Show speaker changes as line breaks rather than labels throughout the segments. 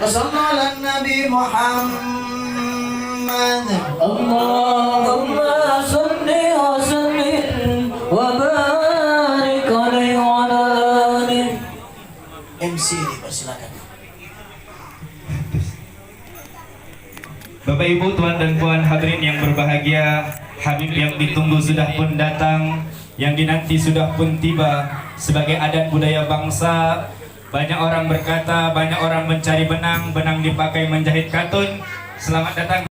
وصلى على النبي محمد.
اللهم صل وسلم وبارك عليه وعلى آله.
MC dipersilakan.
Bapak Ibu, Tuan dan Puan hadirin yang berbahagia, Habib yang ditunggu sudah pun datang, yang dinanti sudah pun tiba. Sebagai adat budaya bangsa, banyak orang berkata, banyak orang mencari benang, benang dipakai menjahit katun. Selamat datang,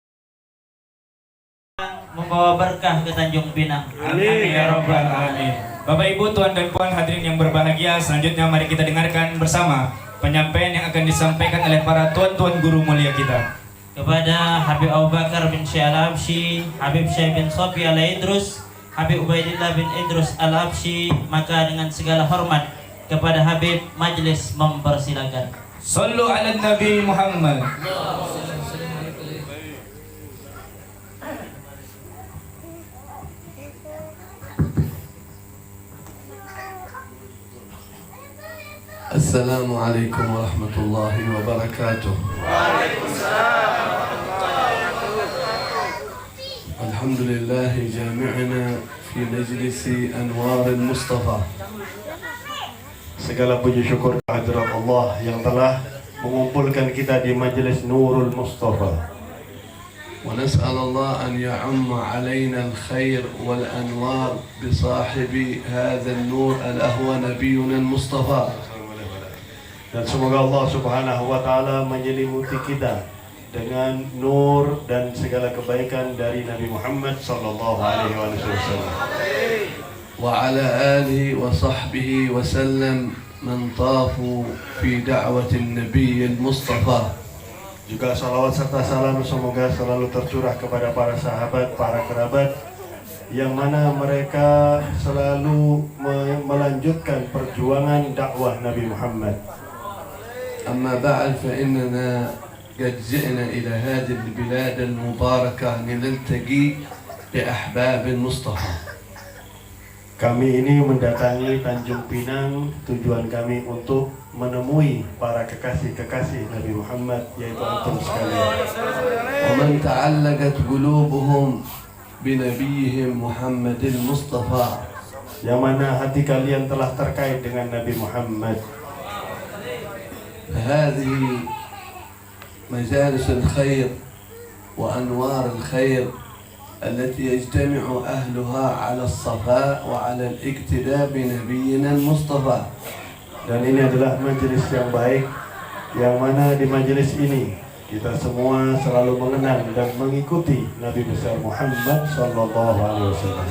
Membawa berkah ke Tanjung Pinang.
amin ya robbal alamin. Bapak Ibu, Tuan dan Puan hadirin yang berbahagia, selanjutnya mari kita dengarkan bersama penyampaian yang akan disampaikan oleh para tuan-tuan guru mulia kita.
Kepada Habib Abu Bakar bin Syekh Al-Habsyi, Habib Syekh bin Sofi Al-Idrus, Habib Ubaidillah bin Idrus Al-Habsyi, maka dengan segala hormat kepada Habib, majelis mempersilakan.
Sallu ala Nabi Muhammad.
Assalamualaikum warahmatullahi wabarakatuh. Alhamdulillah jami'ana fi majlisi Anwar al-Mustafa.
Segala puji syukur kehadirat Allah yang telah mengumpulkan kita di majelis Nurul Mustafa.
ونسأل الله أن يعم علينا الخير والأنوار بصاحب هذا النور الأهوى نبينا المصطفى.
Dan semoga Allah Subhanahu wa taala menyelimuti kita dengan nur dan segala kebaikan dari Nabi Muhammad sallallahu alaihi wasallam.
وعلى آله وصحبه وسلم من طافوا في دعوة النبي المصطفى.
Juga salawat serta salam semoga selalu tercurah kepada para sahabat, para kerabat yang mana mereka selalu melanjutkan perjuangan dakwah Nabi Muhammad.
أما بعد فإننا قد جئنا إلى هذه البلاد المباركة لنلتقي بأحباب المصطفى.
Kami ini mendatangi Tanjung Pinang, tujuan kami untuk menemui para kekasih-kekasih Nabi Muhammad, yaitu antum sekalian.
ومن تعلقت قلوبهم بنبيهم محمد المصطفى.
Yang mana hati kalian telah terkait dengan Nabi Muhammad.
فهذه مجالس الخير وأنوار الخير التي يجتمع أهلها على الصفاء وعلى الاقتداء بنبينا المصطفى.
Dan ini adalah majelis yang baik, yang mana di majelis ini kita semua selalu mengenal dan mengikuti Nabi besar Muhammad sallallahu alaihi wasallam.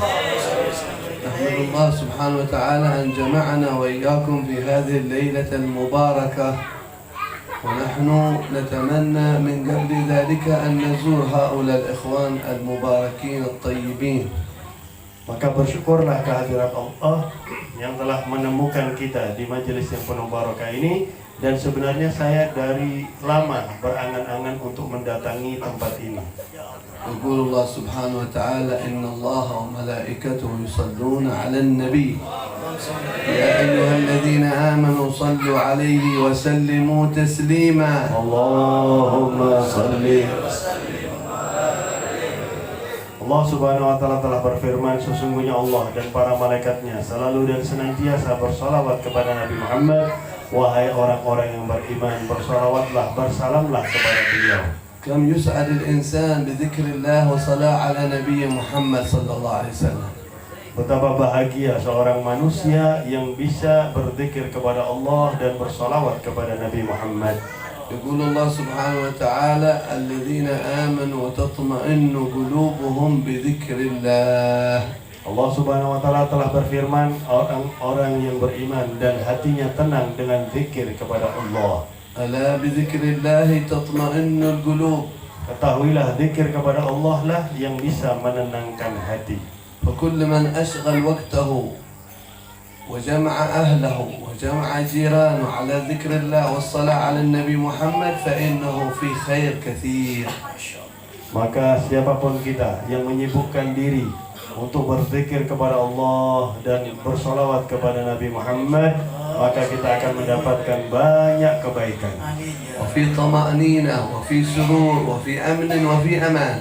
نحمد الله سبحانه وتعالى أن جمعنا وإياكم في هذه الليلة المباركة، ونحن نتمنى من قبل ذلك أن نزور هؤلاء الإخوان المباركين الطيبين.
Maka bersyukurlah kehadirat Allah yang telah menemukan kita di majelis yang penuh barakah ini. Dan sebenarnya saya dari lama berangan-angan untuk mendatangi tempat ini.
يقول الله سبحانه وتعالى إن الله وملائكته يصلون على النبي يا أيها الذين آمنوا صلوا عليه وسلموا تسليما.
Allahumma salli. Allah Subhanahu wa taala telah berfirman, sesungguhnya Allah dan para malaikatnya selalu dan senantiasa bersalawat kepada Nabi Muhammad. Wahai orang-orang yang beriman, bersalawatlah, bersalamlah kepada beliau.
كم يسعد الإنسان بذكر الله وصلاة على نبي محمد صلى الله عليه وسلم.
Betapa bahagia seorang manusia yang bisa berzikir kepada Allah dan bersalawat kepada Nabi Muhammad.
يقول الله سبحانه وتعالى الذين آمنوا وتطمئن قلوبهم بذكر الله.
Allah Subhanahu wa taala telah berfirman, orang-orang yang beriman dan hatinya tenang dengan zikir kepada Allah.
ألا بذكر الله تطمئن القلوب.
Ketahuilah zikir kepada Allah lah yang bisa menenangkan hati.
فكل من أشغل وقته وجمع أهله وجمع جيرانه على ذكر الله والصلاة على النبي محمد فإنه في خير كثير.
Maka siapapun kita yang menyibukkan diri untuk berzikir kepada Allah dan bersolawat kepada Nabi Muhammad, maka kita akan mendapatkan banyak kebaikan.
Amin ya.
وفي طمأنينة وفي سرور وفي أمن وفي أمان.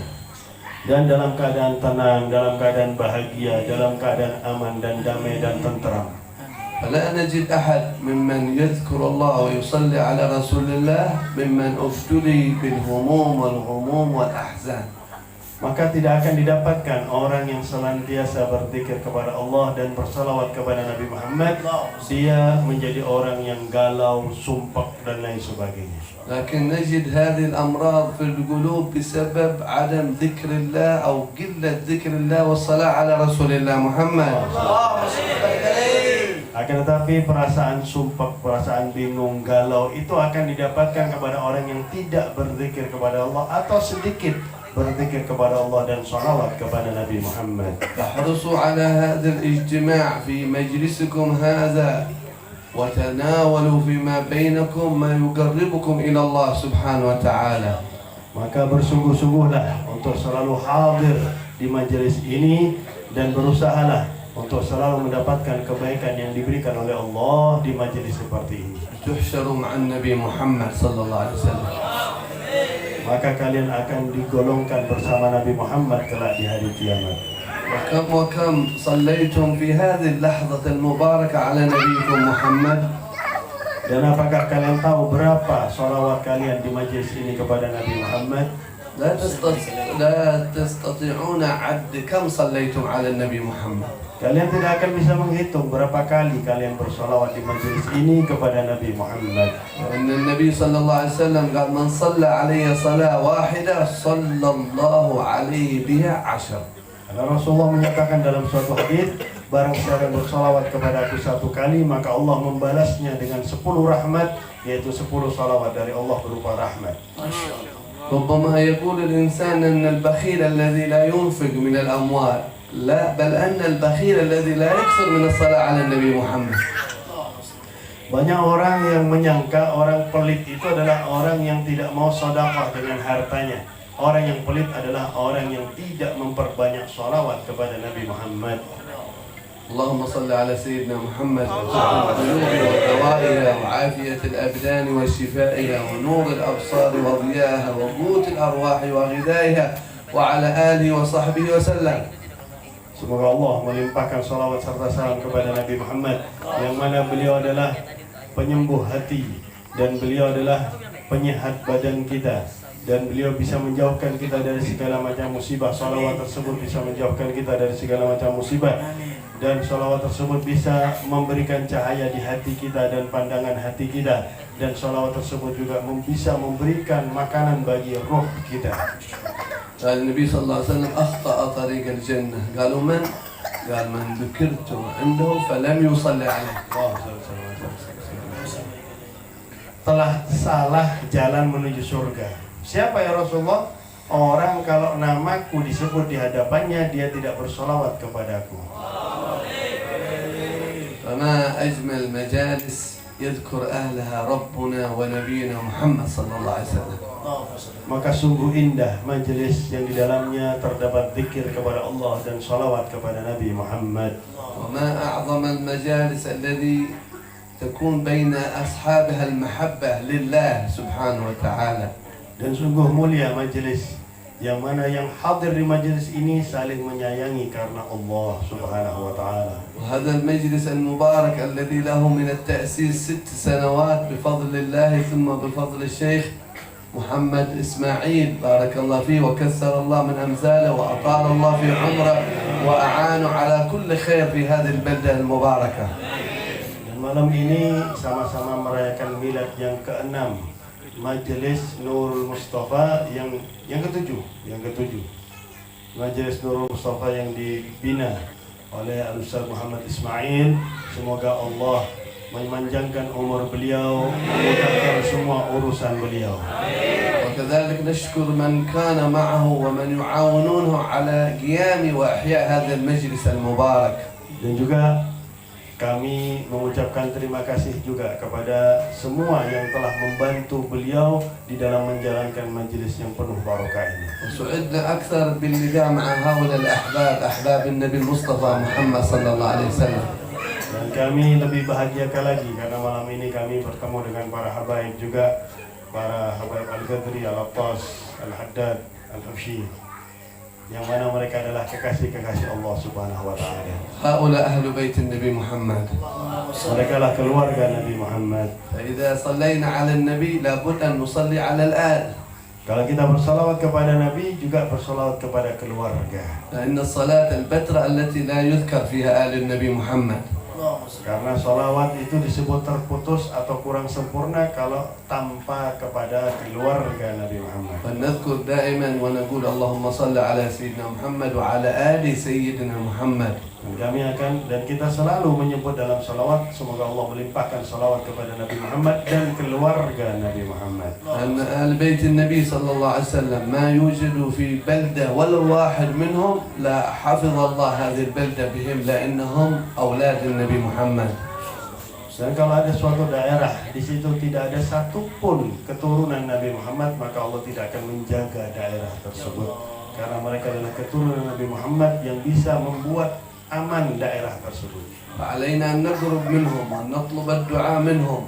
Dan dalam keadaan tenang, dalam keadaan bahagia, dalam keadaan aman dan damai dan tentram.
فلا نجد أحد ممن يذكر الله ويصلي على رسول الله ممن ابتلي بالهموم والغموم والأحزان.
Maka tidak akan didapatkan orang yang senantiasa berzikir kepada Allah dan bersalawat kepada Nabi Muhammad, dia menjadi orang yang galau, sumpah dan lain sebagainya.
لكن نجد هذه الأمراض في القلوب بسبب عدم ذكر الله أو قلة ذكر الله والصلاة على رسول الله محمد.
Akan tetapi perasaan sumpah, perasaan bingung, galau itu akan didapatkan kepada orang yang tidak berzikir kepada Allah atau sedikit berzikir kepada Allah dan salawat kepada Nabi Muhammad.
فاحرصوا على هذا الاجتماع في مجلسكم هذا وتناولوا فيما بينكم ما يقربكم إلى الله سبحانه وتعالى.
Maka bersungguh-sungguhlah untuk selalu hadir di majelis ini dan berusahalah untuk selalu mendapatkan kebaikan yang diberikan oleh Allah di majelis seperti ini.
تحشروا مع النبي محمد صلى الله عليه وسلم.
Maka kalian akan digolongkan bersama Nabi Muhammad kelak di hari kiamat.
وكم صليتم في هذه اللحظة المباركة على نبيكم محمد؟
Dan apakah kalian tahu berapa sholawat kalian di majelis ini kepada Nabi Muhammad?
لا تستطيعون عد كم صليتم على النبي محمد.
Kalian tidak akan bisa menghitung berapa kali kalian bersolawat di majelis ini kepada Nabi Muhammad.
وأن النبي صلى الله عليه وسلم قال من صلى علي صلاة واحدة صلى الله عليه بها 10.
Karena Rasulullah menyatakan dalam suatu hadis, barang siapa yang bersolawat kepada aku satu kali, maka Allah membalasnya dengan 10 rahmat, yaitu 10 salawat dari Allah berupa rahmat.
ربما يقول الإنسان أن البخيل الذي لا ينفق من الأموال، لا بل أن البخيل الذي لا يكثر من الصلاة على النبي محمد.
Banyak orang yang menyangka orang pelit itu adalah orang yang tidak mau sedekah dengan hartanya. Orang yang pelit adalah orang yang tidak memperbanyak sholawat kepada Nabi Muhammad.
اللهم صل على سيدنا محمد القلوب ودوائها وعافية الأبدان وشفائها ونور الأبصار وضياها وقوت الأرواح وغذائها وعلى آله وصحبه وسلم.
Semoga Allah melimpahkan salawat serta salam kepada Nabi Muhammad, yang mana beliau adalah penyembuh hati dan beliau adalah penyehat badan kita, dan beliau bisa menjauhkan kita dari segala macam musibah. Salawat tersebut bisa menjauhkan kita dari segala macam musibah, dan salawat tersebut bisa memberikan cahaya di hati kita dan pandangan hati kita, dan salawat tersebut juga bisa memberikan makanan bagi roh kita.
قال النبي صلى الله عليه وسلم أخطأ طريق الجنة. قالوا من؟ قال من ذكرت عنده فلم يصلي عليه.
Telah salah jalan menuju surga. Siapa ya Rasulullah? Orang kalau namaku disebut di hadapannya, dia tidak bersolawat kepadaku.
فما أجمل مجالس يذكر أهلها ربنا ونبينا محمد صلى الله عليه وسلم.
Maka sungguh indah majelis yang di dalamnya terdapat zikir kepada Allah dan salawat kepada Nabi Muhammad.
وما أعظم المجالس الذي تكون بين أصحابها المحبة لله سبحانه وتعالى.
Dan sungguh mulia majelis yang mana yang hadir di majelis ini saling menyayangi karena Allah Subhanahu wa taala.
وهذا المجلس المبارك الذي له من التأسيس 6 سنوات بفضل الله ثم بفضل الشيخ محمد إسماعيل بارك الله فيه وكثر الله من أمثاله وأطال الله في عمره وأعانه على كل خير في هذه البلدة المباركة.
Dan malam ini sama-sama merayakan milad yang ke-6 Majelis Nurul Mustafa yang ketujuh. Majelis Nurul Mustafa yang dibina oleh Al-Ustaz Muhammad Ismail. Semoga Allah memanjangkan umur beliau, memudahkan semua urusan beliau.
وكذلك نشكر من كان معه ومن يعاونونه على قيام وإحياء هذا المجلس المبارك.
Dan juga kami mengucapkan terima kasih juga kepada semua yang telah membantu beliau di dalam menjalankan majelis yang penuh barokah ini.
وسعدنا أكثر باللقاء مع هؤلاء الأحباب أحباب النبي المصطفى محمد صلى الله عليه وسلم.
Dan Dan kami lebih bahagiakan lagi karena malam ini kami bertemu dengan para habaib juga, para habaib Al-Ghadri, Al-Attas, Al-Haddad, Al-Hafshi, yang mana mereka adalah kekasih-kekasih Allah Subhanahu wa taala.
هؤلاء أهل بيت النبي محمد.
Mereka lah keluarga Nabi Muhammad.
فإذا صلينا على النبي لابد أن نصلي على الآل.
Kalau kita bersalawat kepada Nabi, juga bersalawat kepada keluarga.
لأن الصلاة البتراء التي لا يذكر فيها آل النبي محمد.
Karena salawat itu disebut terputus atau kurang sempurna kalau tanpa kepada keluarga Nabi Muhammad.
فلنذكر دائما ونقول اللهم صل على سيدنا محمد وعلى آل سيدنا محمد.
Dan kita selalu menyebut dalam salawat, semoga Allah melimpahkan salawat kepada Nabi Muhammad dan keluarga Nabi Muhammad.
أن آل بيت النبي صلى الله عليه وسلم ما يوجد في بلدة ولو واحد منهم لا حفظ الله هذه البلدة بهم لأنهم أولاد النبي محمد.
Dan kalau ada suatu daerah di situ tidak ada satupun keturunan Nabi Muhammad, maka Allah tidak akan menjaga daerah tersebut, karena mereka adalah keturunan Nabi Muhammad yang bisa membuat aman daerah tersebut.
فعلينا أن نقرب منهم وأن نطلب الدعاء منهم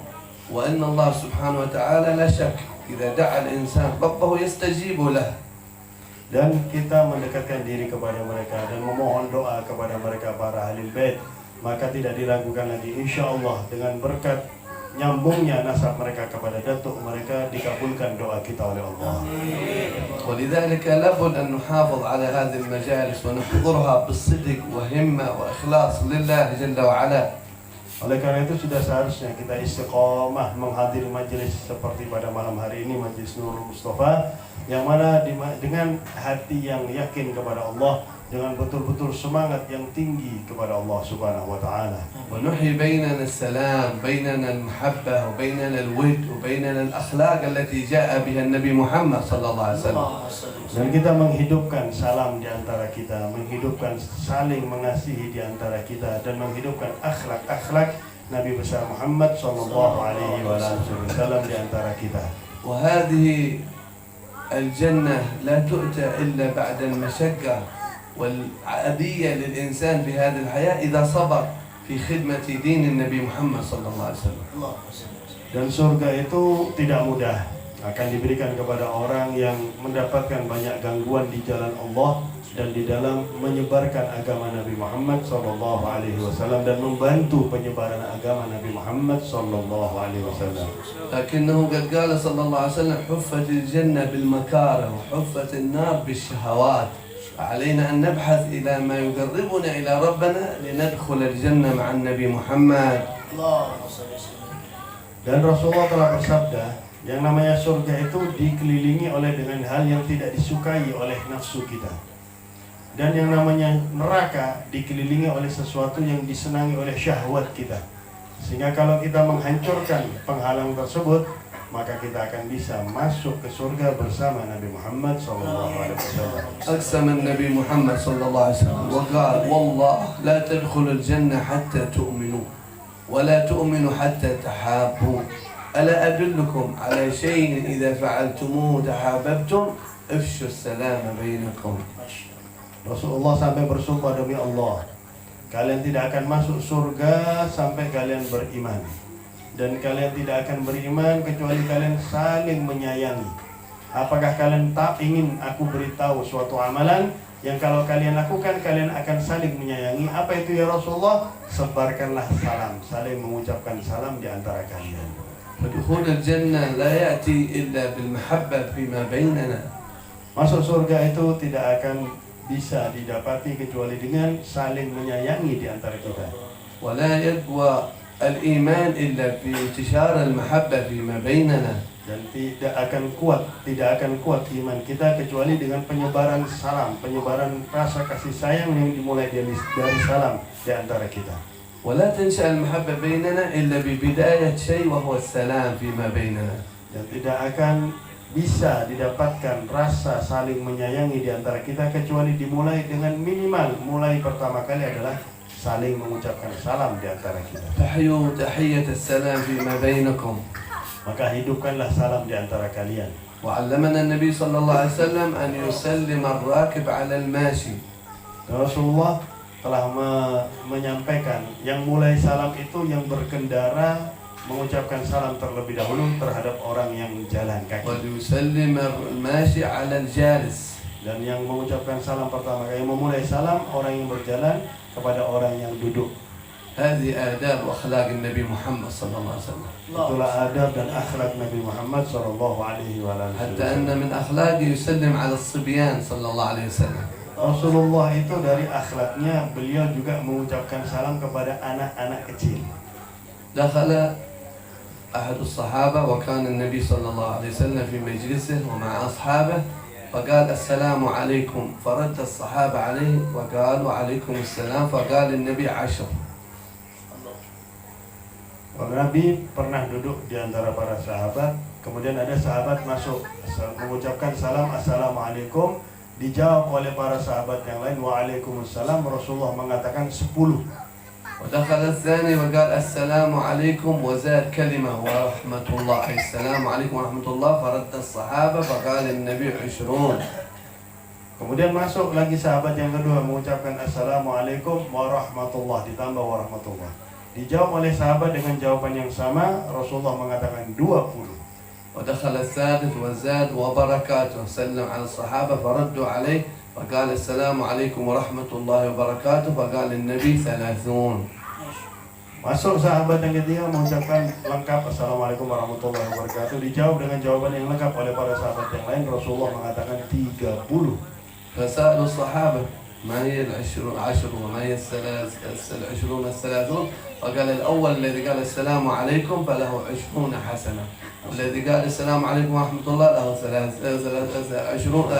وأن الله سبحانه وتعالى لا شك إذا دعا الإنسان ربه يستجيب له.
Dan kita mendekatkan diri kepada mereka dan memohon doa kepada mereka para ahlul bait, maka tidak diragukan lagi insyaallah dengan berkat nyambungnya nasab mereka kepada datuk mereka dikabulkan doa kita oleh Allah.
ولذلك لابد أن نحافظ على هذه المجالس ونحضرها بالصدق وهمة وإخلاص لله جل وعلا.
Oleh karena itu sudah seharusnya kita istiqomah menghadiri majelis seperti pada malam hari ini, Majelis Nurul Mustafa, yang mana dengan hati yang yakin kepada Allah, dengan betul-betul semangat yang tinggi kepada Allah Subhanahu wa taala.
ونحيي بيننا السلام، بيننا المحبة، وبيننا الود، وبيننا الأخلاق التي جاء بها النبي محمد صلى الله عليه وسلم.
Dan kita menghidupkan salam di antara kita, menghidupkan saling mengasihi di antara kita, dan menghidupkan akhlak-akhlak Nabi besar Muhammad sallallahu alaihi wasallam di antara kita.
وهذه الجنة لا تؤتى إلا بعد المشقة والعادية للإنسان في هذه الحياة إذا صبر في خدمة دين النبي محمد صلى الله عليه وسلم.
Dan surga itu tidak mudah, akan diberikan kepada orang yang mendapatkan banyak gangguan di jalan Allah dan di dalam menyebarkan agama Nabi Muhammad sallallahu alaihi wasallam dan membantu penyebaran agama Nabi Muhammad sallallahu alaihi wasallam.
لكنه قد قال صلى الله عليه وسلم حفت الجنة بالمكاره وحفت النار بالشهوات. علينا أن نبحث إلى ما يقربنا إلى ربنا لندخل الجنة مع النبي محمد.
Dan Rasulullah telah bersabda, yang namanya surga itu dikelilingi oleh dengan hal yang tidak disukai oleh nafsu kita. Dan yang namanya neraka dikelilingi oleh sesuatu yang disenangi oleh syahwat kita. Sehingga kalau kita menghancurkan penghalang tersebut, maka kita akan bisa masuk ke surga bersama Nabi Muhammad SAW.
أقسم النبي محمد صلى الله عليه وسلم وقال والله لا تدخلوا الجنة حتى تؤمنوا ولا تؤمنوا حتى تحابوا ألا أدلكم على شيء إذا فعلتموه تحاببتم افشوا السلام بينكم.
Rasulullah sampai bersumpah demi Allah, kalian tidak akan masuk surga sampai kalian beriman, dan kalian tidak akan beriman kecuali kalian saling menyayangi. Apakah kalian tak ingin aku beritahu suatu amalan yang kalau kalian lakukan kalian akan saling menyayangi? Apa itu ya Rasulullah? Sebarkanlah salam, saling mengucapkan salam di antara kalian.
فدخول الجنة لا يأتي إلا بالمحبة فيما بيننا.
Masuk surga itu tidak akan bisa didapati kecuali dengan saling menyayangi di antara kita.
ولا يقوى الإيمان إلا بانتشار المحبة فيما بيننا.
Dan tidak akan kuat iman kita kecuali dengan penyebaran salam, penyebaran rasa kasih sayang yang dimulai dari salam di antara kita.
ولا تنشأ المحبة بيننا إلا ببداية شيء وهو السلام فيما بيننا.
Dan tidak akan bisa didapatkan rasa saling menyayangi di antara kita kecuali dimulai dengan minimal, mulai pertama kali adalah saling mengucapkan salam di antara kita.
فحيوا تحية السلام فيما بينكم.
Maka hidupkanlah salam di antara kalian.
وعلمنا النبي صلى الله عليه وسلم أن يسلم الراكب على الماشي.
Dan Rasulullah telah menyampaikan yang mulai salam itu yang berkendara mengucapkan salam terlebih dahulu terhadap orang yang jalan kaki.
وليسلم الماشي على الجالس.
Dan yang mengucapkan salam pertama kali, yang memulai salam orang yang berjalan kepada orang yang duduk.
هذه آداب وأخلاق النبي محمد صلى الله عليه وسلم.
Itulah adab dan akhlak Nabi Muhammad sallallahu alaihi wasallam.
حتى أن من أخلاقه يسلم على الصبيان صلى الله عليه وسلم.
Rasulullah itu dari akhlaknya beliau juga mengucapkan salam kepada anak-anak kecil.
دخل أحد الصحابة وكان النبي صلى الله عليه وسلم في مجلسه ومع أصحابه فقال السلام عليكم فرد الصحابة عليه وقال وعليكم السلام فقال النبي 10.
Nabi pernah duduk di antara para sahabat, kemudian ada sahabat masuk mengucapkan salam assalamualaikum, dijawab oleh para sahabat yang lain waalaikumsalam. Rasulullah mengatakan 10.
ودخل الثاني وقال السلام عليكم وزاد كلمة ورحمة الله السلام عليكم ورحمة الله فرد الصحابة فقال النبي 20.
Kemudian masuk lagi sahabat yang kedua mengucapkan assalamualaikum warahmatullah ditambah warahmatullah. Dijawab oleh sahabat dengan jawaban yang sama, Rasulullah mengatakan 20.
ودخل الثالث وزاد وبركاته سلم على الصحابة فردوا عليه فقال السلام عليكم ورحمة الله وبركاته فقال النبي 30.
Masuk sahabat yang ketiga mengucapkan lengkap assalamualaikum warahmatullahi wabarakatuh, dijawab dengan jawaban yang lengkap oleh para sahabat yang lain, Rasulullah mengatakan 30.
فسألوا الصحابة ما هي العشر وما هي العشرون الثلاثون فقال الأول الذي قال السلام عليكم فله 20 حسنة والذي قال السلام عليكم ورحمة الله له 20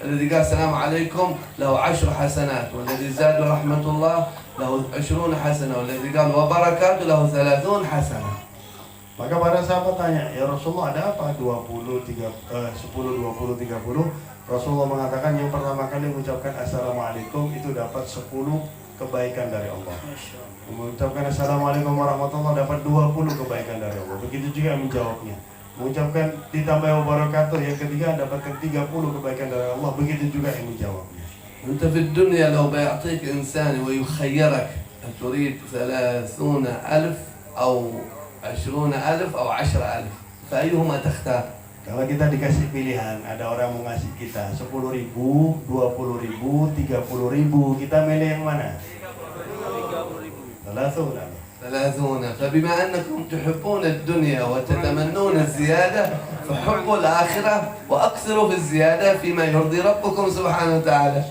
الذي قال السلام عليكم له 10 حسنات والذي زاد رحمة الله له 20 حسنة والذي قال وبركاته له 30 حسنة.
Maka para sahabat tanya, ya Rasulullah ada apa 10, 20, 30? Rasulullah mengatakan yang pertama kali mengucapkan assalamualaikum itu dapat 10 kebaikan dari Allah. Mengucapkan assalamualaikum warahmatullahi dapat 20 kebaikan dari Allah. Begitu juga menjawabnya. Mengucapkan ditambah wabarakatuh yang ketiga dapatkan 30 kebaikan dari Allah. Begitu juga yang menjawabnya.
أنت في الدنيا لو بيعطيك إنسان ويخيرك تريد 30,000 أو 20,000 أو 10,000 فأيهما تختار؟
Kalau kita dikasih pilihan, ada orang mau ngasih kita 10.000, 20.000, 30.000, kita milih yang mana?
30. فبما أنكم تحبون الدنيا وتتمنون الزيادة فحبوا الآخرة وأكثروا في الزيادة فيما يرضي ربكم سبحانه وتعالى.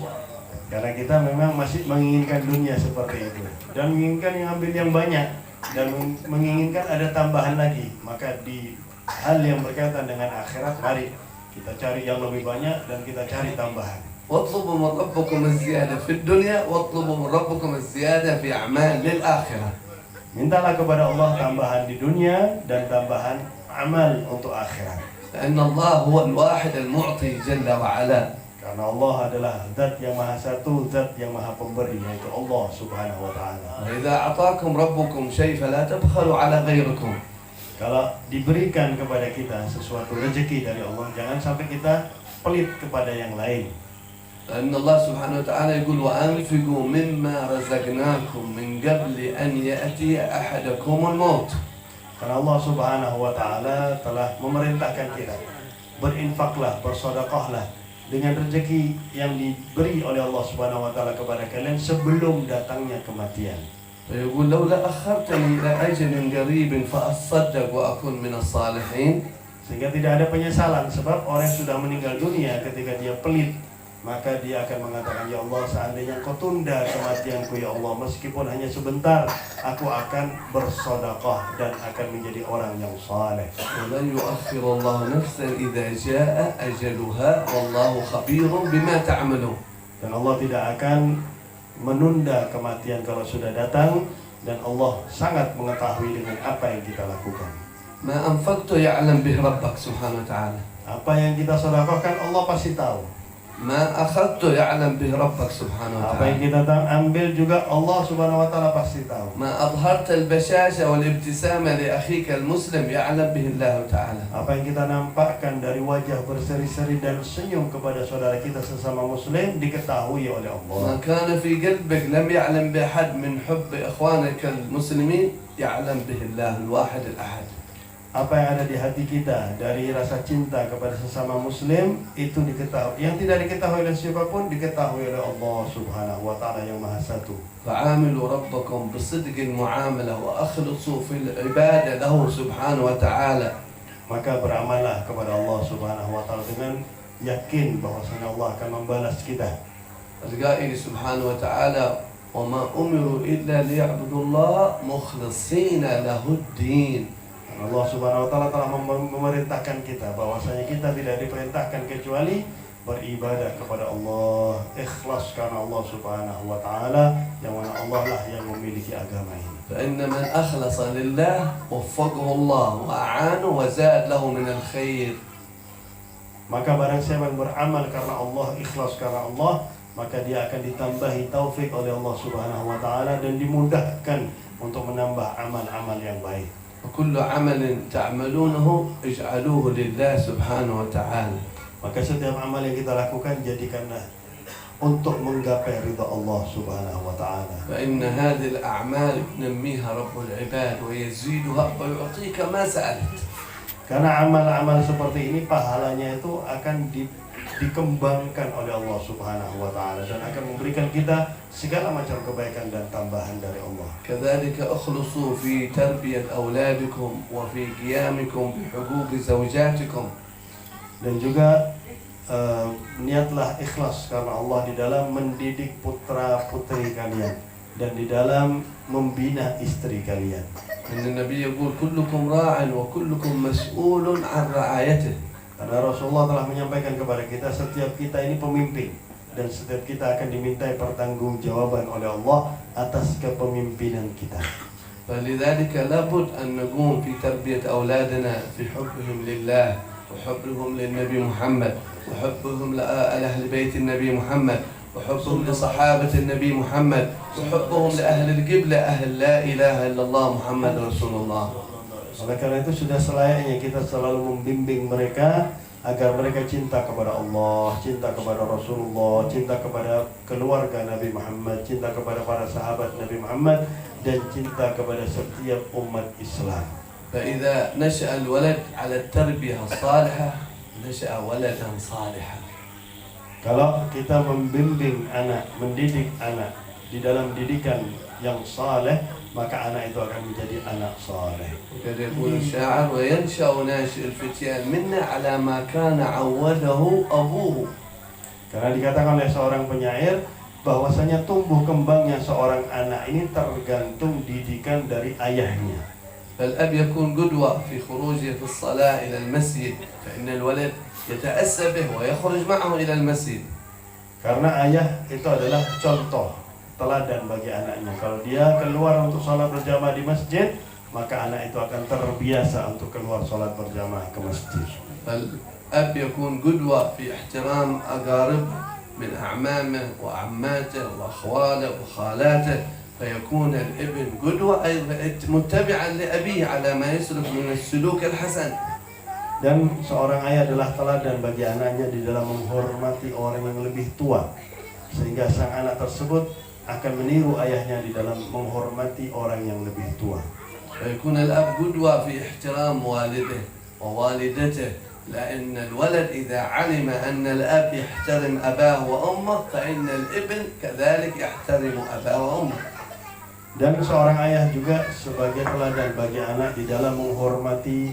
Karena kita memang masih menginginkan dunia seperti itu dan menginginkan yang ambil yang banyak dan menginginkan ada tambahan lagi, maka di hal yang berkaitan dengan akhirat mari kita cari yang lebih banyak dan kita cari tambahan.
واطلبوا من ربكم الزيادة في الدنيا واطلبوا من ربكم الزيادة في أعمال للآخرة.
Mintalah kepada Allah tambahan di dunia dan tambahan amal untuk akhirat.
لأن الله هو الواحد المعطي جل وعلا.
Karena Allah adalah zat yang maha satu, zat yang maha pemberi, yaitu Allah subhanahu wa ta'ala.
وإذا أعطاكم ربكم شيء فلا تبخلوا على غيركم.
Kalau diberikan kepada kita sesuatu rezeki dari Allah, jangan sampai kita pelit kepada yang lain.
لأن الله سبحانه وتعالى يقول وأنفقوا مما رزقناكم من قبل أن يأتي أحدكم الموت.
Karena Allah subhanahu wa ta'ala telah memerintahkan kita, berinfaklah, bersedekahlah dengan rezeki yang diberi oleh Allah subhanahu wa ta'ala kepada kalian sebelum datangnya kematian.
فيقول لولا أخرتني إلى أجل قريب فأصدق وأكون من الصالحين.
Sehingga tidak ada penyesalan, sebab orang yang sudah meninggal dunia ketika dia pelit, maka dia akan mengatakan, ya Allah, seandainya kau tunda kematianku ya Allah, meskipun hanya sebentar, aku akan bersedekah dan akan menjadi orang yang saleh.
ولن يؤخر الله نفسا إذا جاء أجلها والله خبير بما تعملون.
Dan Allah tidak akan menunda kematian kalau sudah datang, dan Allah sangat mengetahui dengan apa yang kita lakukan.
ما أنفقت يعلم به ربك سبحانه وتعالى.
Apa yang kita sedekahkan Allah pasti tahu.
ما أخذته يعلم به ربك سبحانه
Apa yang
وتعالى.
kita ambil juga Allah Subhanahu wa taala pasti tahu.
ما أظهرت البشاشة والابتسامة لأخيك المسلم يعلم به الله تعالى.
Apa yang kita nampakkan dari wajah berseri-seri dan senyum kepada saudara kita sesama muslim diketahui oleh Allah.
ما كان في قلبك لم يعلم بأحد من حب إخوانك المسلمين يعلم به الله الواحد الأحد.
Apa yang ada di hati kita dari rasa cinta kepada sesama muslim itu diketahui. Yang tidak diketahui oleh siapapun diketahui oleh Allah Subhanahu wa taala yang Maha Satu.
فعاملوا ربكم بصدق المعاملة وأخلصوا في العبادة له سبحانه وتعالى.
Maka beramallah kepada Allah Subhanahu wa taala dengan yakin bahwasanya Allah akan membalas kita.
القائل سبحانه وتعالى وما أمروا إلا ليعبدوا الله مخلصين له الدين.
Allah Subhanahu wa taala telah memerintahkan kita bahwasanya kita tidak diperintahkan kecuali beribadah kepada Allah, ikhlas karena Allah Subhanahu wa taala, yang mana Allah lah yang memiliki agama ini.
فإن من أخلص لله وفقه الله وأعانه وزاد له من الخير.
Maka barang siapa yang beramal karena Allah, ikhlas karena Allah, maka dia akan ditambahi taufik oleh Allah Subhanahu wa taala dan dimudahkan untuk menambah amal-amal yang baik.
وكل عمل تعملونه اجعلوه لله سبحانه وتعالى.
Maka setiap amal yang kita lakukan jadikanlah untuk menggapai ridha Allah Subhanahu wa taala.
فإن هذه الأعمال ينميها رب العباد ويزيدها ويعطيك ما سألت.
Karena amal-amal seperti ini pahalanya itu akan dikembangkan oleh Allah Subhanahu wa taala dan akan memberikan kita segala macam kebaikan dan tambahan dari Allah.
كذلك اخلصوا في تربية أولادكم وفي قيامكم بحقوق زوجاتكم.
Dan juga niatlah ikhlas karena Allah di dalam mendidik putra-putri kalian dan di dalam membina istri kalian.
إن النبي يقول كلكم راع وكلكم مسؤول عن رعايته.
Karena Rasulullah telah menyampaikan kepada kita setiap kita ini pemimpin dan setiap kita akan dimintai pertanggungjawaban oleh Allah atas kepemimpinan kita.
فلذلك لابد أن نقوم في تربية أولادنا في حبهم لله وحبهم للنبي محمد وحبهم لأهل بيت النبي محمد وحبهم لصحابة النبي محمد وحبهم لأهل القبلة أهل لا إله إلا الله محمد رسول الله.
Oleh karena itu sudah selayaknya kita selalu membimbing mereka agar mereka cinta kepada Allah, cinta kepada Rasulullah, cinta kepada keluarga Nabi Muhammad, cinta kepada para sahabat Nabi Muhammad, dan cinta kepada setiap umat Islam.
فإذا نشأ الولد على التربية الصالحة نشأ ولدا صالحا.
Kalau kita membimbing anak, mendidik anak di dalam didikan yang saleh, maka anak itu akan menjadi anak saleh.
وقد يقول الشاعر وينشأ ناشئ الفتيان منا على ما كان عوده أبوه.
Karena dikatakan oleh seorang penyair bahwasanya tumbuh kembangnya seorang anak ini tergantung didikan dari ayahnya.
فالأب يكون قدوة في خروجه في الصلاة إلى المسجد فإن الولد يتأسى به ويخرج معه إلى المسجد.
Karena ayah itu adalah contoh teladan bagi anaknya. Kalau dia keluar untuk sholat berjamaah di masjid, maka anak itu akan terbiasa untuk keluar sholat berjamaah ke masjid.
فالأب يكون قدوة في احترام أقاربه من أعمامه وعماته وأخواله وخالاته فيكون الابن قدوة أيضا متبعا لأبيه على ما يسلك من السلوك الحسن.
Dan seorang ayah adalah teladan bagi anaknya di dalam menghormati orang yang lebih tua, sehingga sang anak tersebut akan meniru ayahnya di dalam menghormati orang yang lebih tua.
فيكون الأب قدوة في احترام والده ووالدته لأن الولد إذا علم أن الأب يحترم أباه وأمه فإن الابن كذلك يحترم أباه وأمه.
Dan seorang ayah juga sebagai teladan bagi anak di dalam menghormati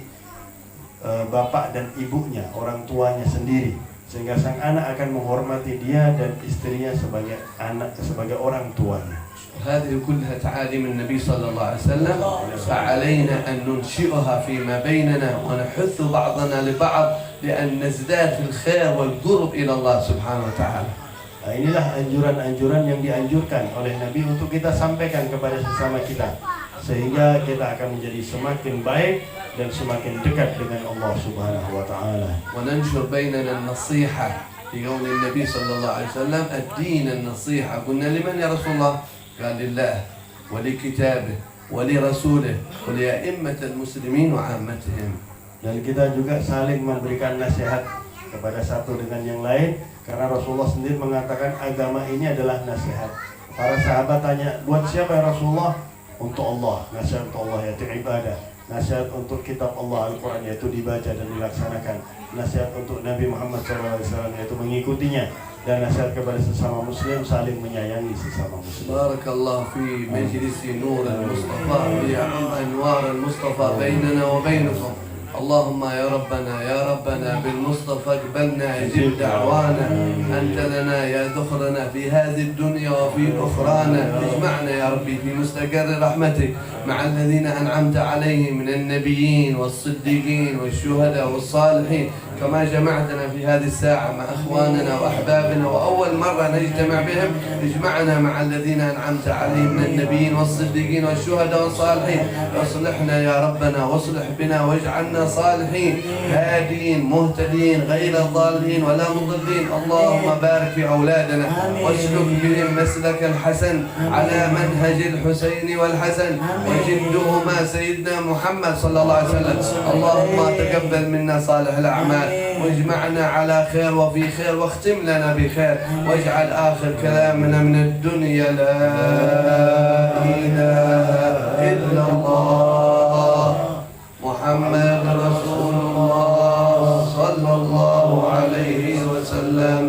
bapak dan ibunya, orang tuanya sendiri, sehingga sang anak akan menghormati dia dan istrinya sebagai anak, sebagai orang tuanya.
هذه كلها تعاليم النبي صلى الله عليه وسلم فعلينا أن ننشئها فيما بيننا ونحث بعضنا لبعض لأن نزداد في الخير والقرب إلى الله سبحانه وتعالى.
Nah, inilah anjuran-anjuran yang dianjurkan oleh Nabi untuk kita sampaikan kepada sesama kita, sehingga kita akan menjadi semakin baik dan semakin dekat dengan Allah Subhanahu wa taala.
وننشر بيننا النصيحة في قول النبي صلى الله عليه وسلم الدين النصيحة. قلنا لمن يا رسول الله؟ قال لله ولكتابه ولرسوله ولأئمة المسلمين وعامتهم.
Dan kita juga saling memberikan nasihat kepada satu dengan yang lain, karena Rasulullah sendiri mengatakan agama ini adalah nasihat. Para sahabat tanya, buat siapa ya Rasulullah? Untuk Allah, nasihat untuk Allah yaitu ibadah. Nasihat untuk kitab Allah Al-Quran yaitu dibaca dan dilaksanakan. Nasihat untuk Nabi Muhammad SAW yaitu mengikutinya. Dan nasihat kepada sesama muslim saling menyayangi sesama muslim.
بارك الله في مجلس نور المصطفى ويعم أنوار المصطفى بيننا وبينكم. اللهم يا ربنا بالمصطفى اقبلنا اجب دعوانا. أنت لنا يا ذخرنا في هذه الدنيا وفي أخرانا. اجمعنا يا ربي في مستقر رحمتك مع الذين أنعمت عليهم من النبيين والصديقين والشهداء والصالحين، كما جمعتنا في هذه الساعة مع أخواننا وأحبابنا وأول مرة نجتمع بهم. اجمعنا مع الذين أنعمت عليهم من النبيين والصديقين والشهداء والصالحين. اصلحنا يا ربنا واصلح بنا واجعلنا صالحين هادين مهتدين غير ضالين ولا مضلين. اللهم بارك في أولادنا واسلك بهم مسلك الحسن على منهج الحسين والحسن وجدهما سيدنا محمد صلى الله عليه وسلم. اللهم تقبل منا صالح الأعمال واجمعنا على خير وفي خير واختم لنا بخير واجعل آخر كلامنا من الدنيا لا إله إلا الله محمد رسول الله صلى الله عليه وسلم.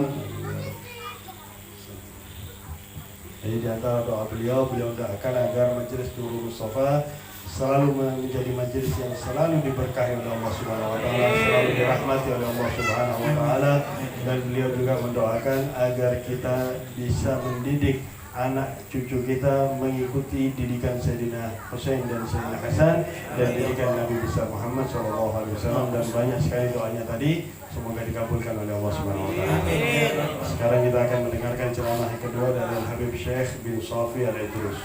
Jadi di antara doa beliau mendoakan agar majelis Nurul Mustafa selalu menjadi majelis yang selalu diberkahi oleh Allah Subhanahu wa taala, selalu dirahmati oleh Allah Subhanahu wa taala, dan beliau juga mendoakan agar kita bisa mendidik anak cucu kita mengikuti didikan Sayyidina Husain dan Sayyidina Hasan dan didikan Nabi besar Muhammad SAW. Dan banyak sekali doanya tadi, semoga dikabulkan oleh Allah Subhanahu wa taala. Sekarang kita akan mendengarkan ceramah yang kedua dari Al-Habib Syekh bin Safi Al-Idrus.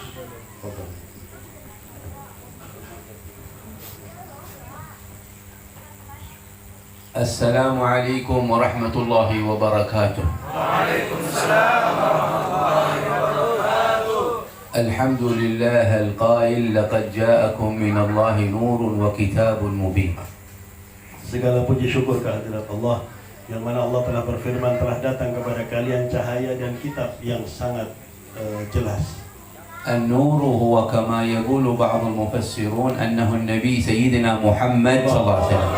Assalamualaikum warahmatullahi wabarakatuh. Waalaikumsalam warahmatullahi wabarakatuh. Alhamdulillah al-qail laqad ja'akum minallahi nurun wa kitabun mubin.
Segala puji syukur kehadirat Allah yang mana Allah telah berfirman, telah datang kepada kalian cahaya dan kitab yang sangat jelas.
النور هو كما يقول بعض المفسرون أنه النبي سيدنا محمد صلى الله عليه وسلم.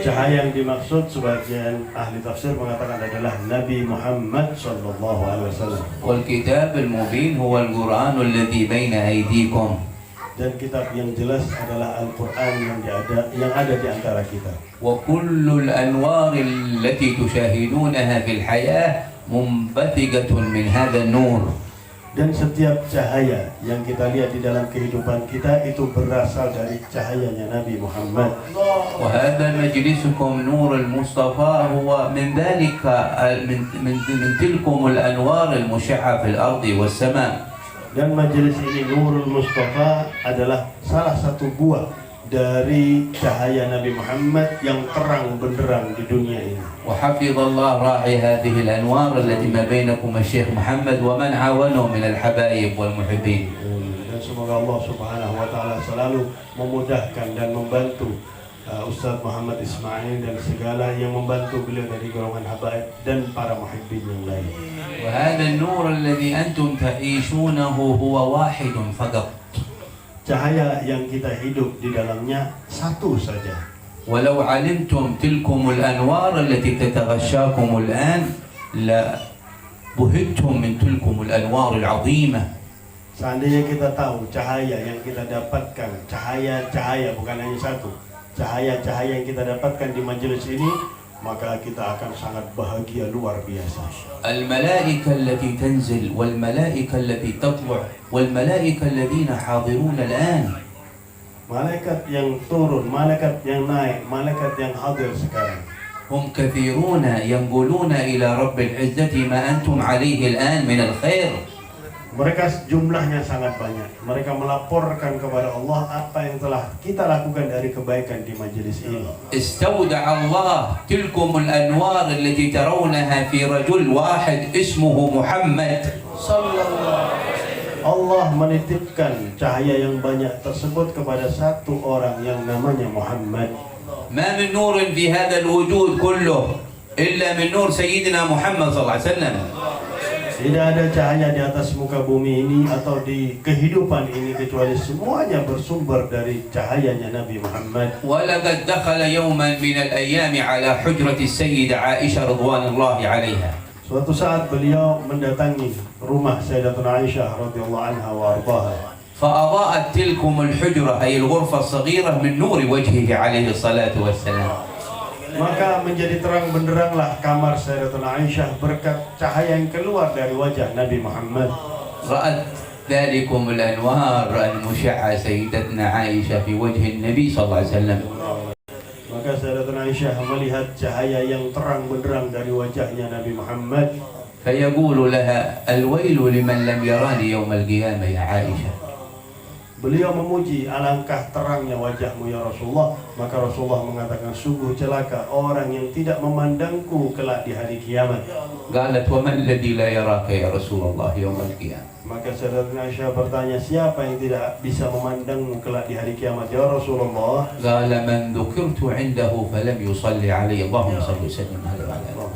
Cahaya yang dimaksud sebagian ahli tafsir mengatakan adalah Nabi Muhammad sallallahu alaihi wasallam.
والكتاب المبين هو القرآن الذي بين أيديكم.
Dan kitab yang jelas adalah Al-Quran yang ada di antara kita.
وكل الأنوار التي تشاهدونها في الحياة منبثقة من هذا النور.
Dan setiap cahaya yang kita lihat di dalam kehidupan kita itu berasal dari cahayanya Nabi Muhammad.
وهذا مجلسكم نور المصطفى هو من ذلك من تلكم الأنوار المشعة في الأرض والسماء.
Dan majelis ini Nurul Mustafa adalah salah satu buah dari cahaya Nabi Muhammad yang terang benderang di dunia ini.
وحفظ الله راعي هذه الأنوار التي ما بينكم الشيخ محمد ومن عاونه من الحبايب والمحبين.
Dan semoga Allah Subhanahu wa taala selalu memudahkan dan membantu Ustaz Muhammad Ismail dan segala yang membantu beliau dari golongan habaib dan para muhibbin yang lain.
وهذا النور الذي أنتم تعيشونه هو واحد فقط.
Cahaya yang kita hidup di dalamnya satu saja.
ولو علمتم تلكم الأنوار التي تتغشاكم الآن لبهجتم من تلكم الأنوار العظيمة.
Seandainya kita tahu cahaya yang kita dapatkan, cahaya bukan hanya satu, cahaya-cahaya yang kita dapatkan di majelis ini, maka kita akan sangat bahagia luar biasa.
الملائكة التي تنزل والملائكة التي تطلع والملائكة الذين حاضرون الآن.
Malaikat yang turun, malaikat yang naik, malaikat yang hadir sekarang.
هم كثيرون ينقلون إلى رب العزة ما أنتم عليه الآن من الخير.
Mereka jumlahnya sangat banyak. Mereka melaporkan kepada Allah apa yang telah kita lakukan dari kebaikan di majelis ini.
استودع الله تلكم الأنوار التي ترونها في رجل واحد اسمه محمد.
Allah menitipkan cahaya yang banyak tersebut kepada satu orang yang namanya Muhammad.
ما من نور في هذا الوجود كله إلا من نور سيدنا محمد صلى الله عليه وسلم.
Tidak ada cahaya di atas muka bumi ini atau di kehidupan ini kecuali semuanya bersumber dari cahayanya Nabi Muhammad.
ولقد دخل يوما من الأيام على حجرة السيدة عائشة رضوان الله عليها.
Suatu saat beliau mendatangi rumah Sayyidatuna Aisyah radhiyallahu anha wa ardhaha.
فأضاءت تلكم الحجرة أي الغرفة الصغيرة من نور وجهه عليه الصلاة والسلام.
Maka menjadi terang benderanglah kamar Sayyidatuna Aisyah berkat cahaya yang keluar dari wajah Nabi Muhammad.
رأت ذلكم الأنوار المشعة سيدتنا عائشة في وجه النبي صلى الله عليه وسلم.
Maka Sayyidatuna Aisyah melihat cahaya yang terang benderang dari wajahnya Nabi Muhammad.
فيقول لها الويل لمن لم يراني يوم القيامة يا عائشة.
Beliau memuji, alangkah terangnya wajahmu ya Rasulullah. Maka Rasulullah mengatakan, sungguh celaka orang yang tidak memandangku kelak di hari kiamat.
قالت ومن الذي لا يراك يا رسول الله يوم القيامة.
Maka Sayyidatuna Aisyah bertanya, siapa yang tidak bisa memandangmu kelak di hari kiamat ya Rasulullah?
قال من ذكرت عنده فلم يصلي علي اللهم صل وسلم عليه وعلى آله.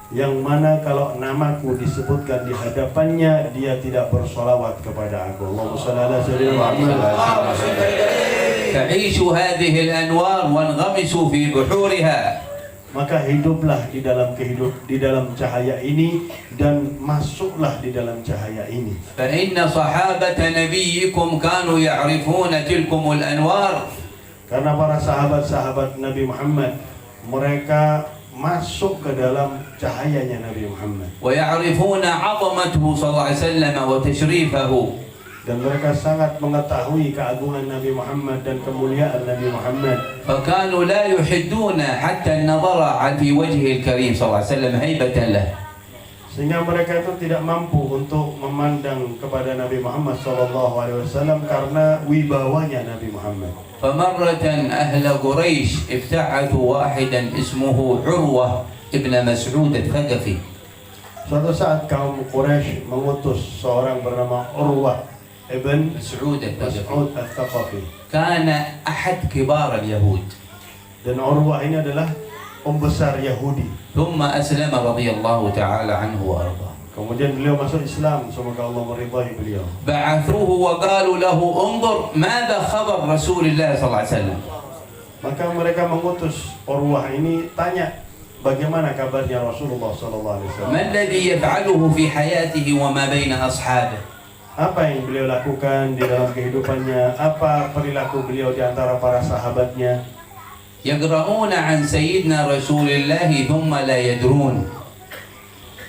Yang mana kalau namaku disebutkan di hadapannya, dia tidak bersolawat kepada aku. Allahumma shalli ala sayyidina Muhammad.
تعيش هذه الأنوار وانغمسوا في بحورها.
Maka hiduplah di dalam cahaya ini dan masuklah di dalam cahaya ini.
فإن صحابة نبيكم كانوا يعرفون تلكم الأنوار.
Karena para sahabat-sahabat Nabi Muhammad, mereka masuk ke dalam cahayanya Nabi Muhammad.
ويعرفون عظمته صلى الله عليه وسلم وتشريفه.
Dan mereka sangat mengetahui keagungan Nabi Muhammad dan kemuliaan Nabi Muhammad.
فكانوا لا يحدون حتى النظر في وجهه الكريم صلى الله عليه وسلم هيبة له.
Sehingga mereka itu tidak mampu untuk memandang kepada Nabi Muhammad SAW karena wibawanya Nabi Muhammad.
فمرة أهل قريش ابتعثوا واحدا اسمه عروة ابن مسعود الثقفي.
Suatu saat kaum Quraisy mengutus seorang bernama Urwah ibn
مسعود الثقفي
Mas'ud al-Thaqafi.
كان أحد كبار اليهود.
Dan Urwah ini adalah pembesar Yahudi.
ثم أسلم رضي الله تعالى عنه وأرضاه.
Kemudian beliau masuk Islam, semoga Allah meridai beliau.
بعثوه وقالوا له انظر ماذا خبر رسول الله صلى الله عليه وسلم.
Maka mereka mengutus Urwah ini tanya bagaimana kabarnya Rasulullah SAW.
ما الذي يفعله في حياته وما بين أصحابه.
Apa yang beliau lakukan di dalam kehidupannya, apa perilaku beliau di antara para sahabatnya.
يقرؤون عن سيدنا رسول الله ثم لا يدرون.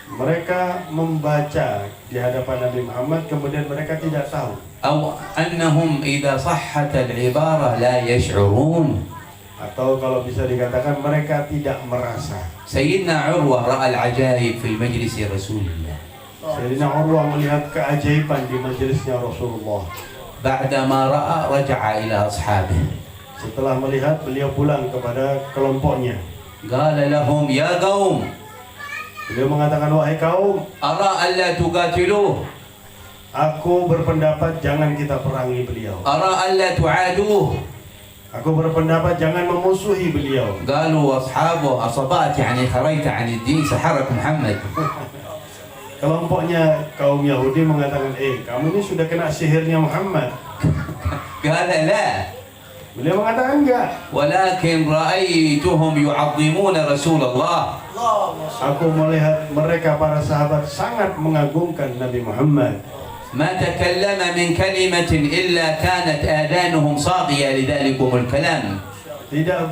Mereka membaca di hadapan Nabi Muhammad, kemudian mereka tidak tahu.
أو أنهم إذا صحت العبارة لا يشعرون.
Atau kalau bisa dikatakan mereka tidak merasa.
سيدنا عروة رأى العجائب في مجلس رسول الله.
Sayyidina Urwah melihat keajaiban di majelisnya Rasulullah.
بعدما رأى رجع إلى أصحابه.
Setelah melihat, beliau pulang kepada kelompoknya.
قال لهم يا قوم
Beliau mengatakan, wahai kaum,
أرى ألا تقاتلوه.
aku berpendapat jangan kita perangi beliau.
أرى ألا تعادوه.
Aku berpendapat jangan memusuhi beliau.
قالوا أصحابه أصبات يعني خرجت عن الدين سحرك محمد.
Kelompoknya kaum Yahudi mengatakan, kamu ini sudah kena sihirnya Muhammad.
قال لا
Beliau mengatakan enggak.
ولكن رأيتهم يعظمون رسول الله.
Aku melihat mereka para sahabat sangat mengagungkan Nabi Muhammad.
ما تكلم من كلمة إلا كانت آذانهم صاغية لذلكم الكلام.
Tidak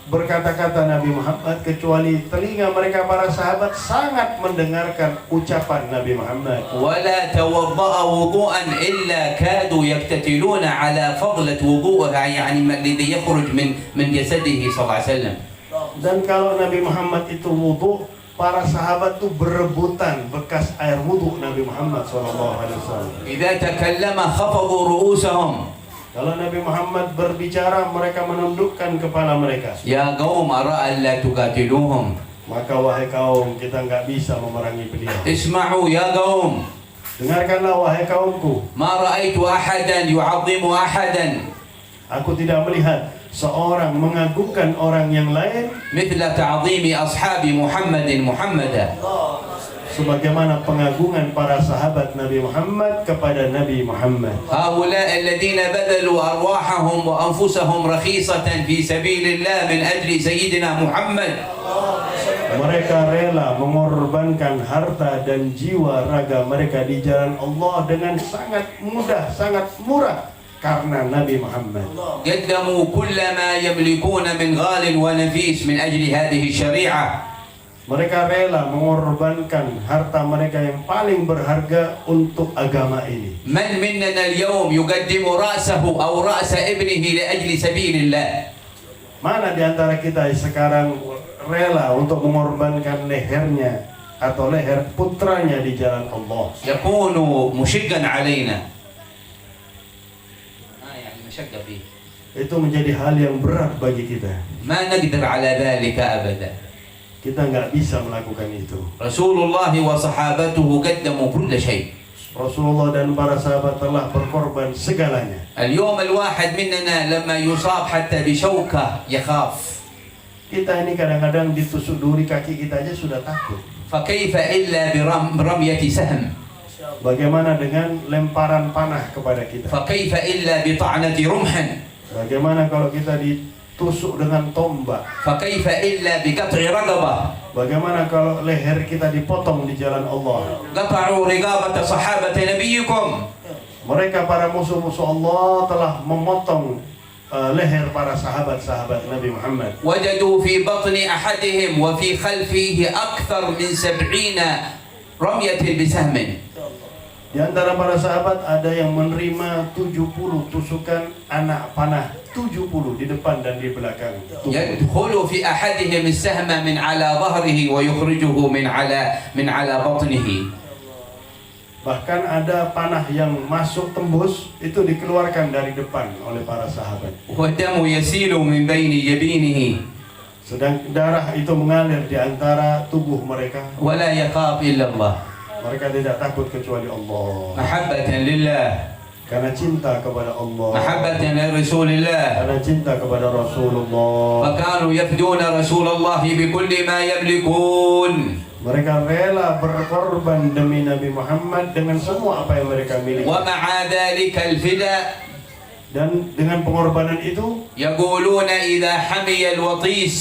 berkata-kata Nabi Muhammad kecuali telinga mereka para sahabat sangat mendengarkan ucapan Nabi Muhammad.
ولا توضأ وضوءا إلا كادوا يقتتلون على فضلة وضوءها يعني الذي يخرج من جسده صلى الله عليه وسلم.
Dan kalau Nabi Muhammad itu wudu, para sahabat tuh berebutan bekas air wudhu Nabi Muhammad SAW.
إذا تكلم خفضوا رؤوسهم.
Kalau Nabi Muhammad berbicara, mereka menundukkan kepala mereka.
يا قوم أرى ألا تقاتلوهم.
Maka wahai kaum, kita nggak bisa memerangi beliau.
اسمعوا يا قوم.
Dengarkanlah wahai kaumku.
ما رأيت أحدا يعظم أحدا
Aku tidak melihat seorang mengagungkan orang yang lain
مثل تعظيم أصحاب محمد محمدا.
sebagaimana pengagungan para sahabat Nabi Muhammad kepada Nabi Muhammad.
هؤلاء الذين بذلوا أرواحهم وأنفسهم رخيصة في سبيل الله من أجل سيدنا محمد.
Mereka rela mengorbankan harta dan jiwa raga mereka di jalan Allah dengan sangat mudah, sangat murah karena Nabi Muhammad.
قدموا كل ما يملكون من غال ونفيس من أجل هذه الشريعة.
Mereka rela mengorbankan harta mereka yang paling berharga untuk agama ini.
من مننا اليوم يقدم رأسه أو رأس ابنه لأجل سبيل الله؟
Mana di antara kita sekarang rela untuk mengorbankan lehernya atau leher putranya di jalan Allah?
يكون مشقا علينا. يعني مشقة فيه.
Itu menjadi hal yang berat bagi kita.
ما نقدر على ذلك أبدا.
Kita nggak bisa melakukan itu.
رسول الله وصحابته قدموا كل شيء.
Rasulullah dan para sahabat telah berkorban segalanya.
اليوم الواحد مننا لما يصاب حتى بشوكة يخاف.
Kita ini kadang-kadang ditusuk duri kaki kita aja sudah takut.
فكيف إلا برمية سهم؟
Bagaimana dengan lemparan panah kepada kita?
فكيف إلا بطعنة رمح؟
Bagaimana kalau kita ditusuk dengan tombak?
فكيف إلا بقطع رقبة؟
Bagaimana kalau leher kita dipotong di jalan Allah?
قطعوا رقابة صحابة نبيكم.
Mereka para musuh-musuh Allah telah memotong leher para sahabat-sahabat Nabi Muhammad.
وجدوا في بطن أحدهم وفي خلفه أكثر من 70 رمية بسهم.
Di antara para sahabat ada yang menerima 70 tusukan anak panah, 70 di depan dan di belakang.
يدخل في أحدهم السهم من على ظهره ويخرجه من على بطنه.
Bahkan ada panah yang masuk tembus itu dikeluarkan dari depan oleh para sahabat.
والدم يسيل من بين يبينه.
Sedang darah itu mengalir di antara tubuh mereka.
ولا يخاف إلا الله.
Mereka tidak takut kecuali Allah.
محبة لله.
Karena cinta kepada Allah.
محبة لرسول الله.
Karena cinta kepada Rasulullah.
فكانوا يفدون رسول الله بكل ما يملكون.
Mereka rela berkorban demi Nabi Muhammad dengan semua apa yang mereka miliki.
ومع ذلك الفداء.
Dan dengan pengorbanan itu
يقولون إذا حمي الوطيس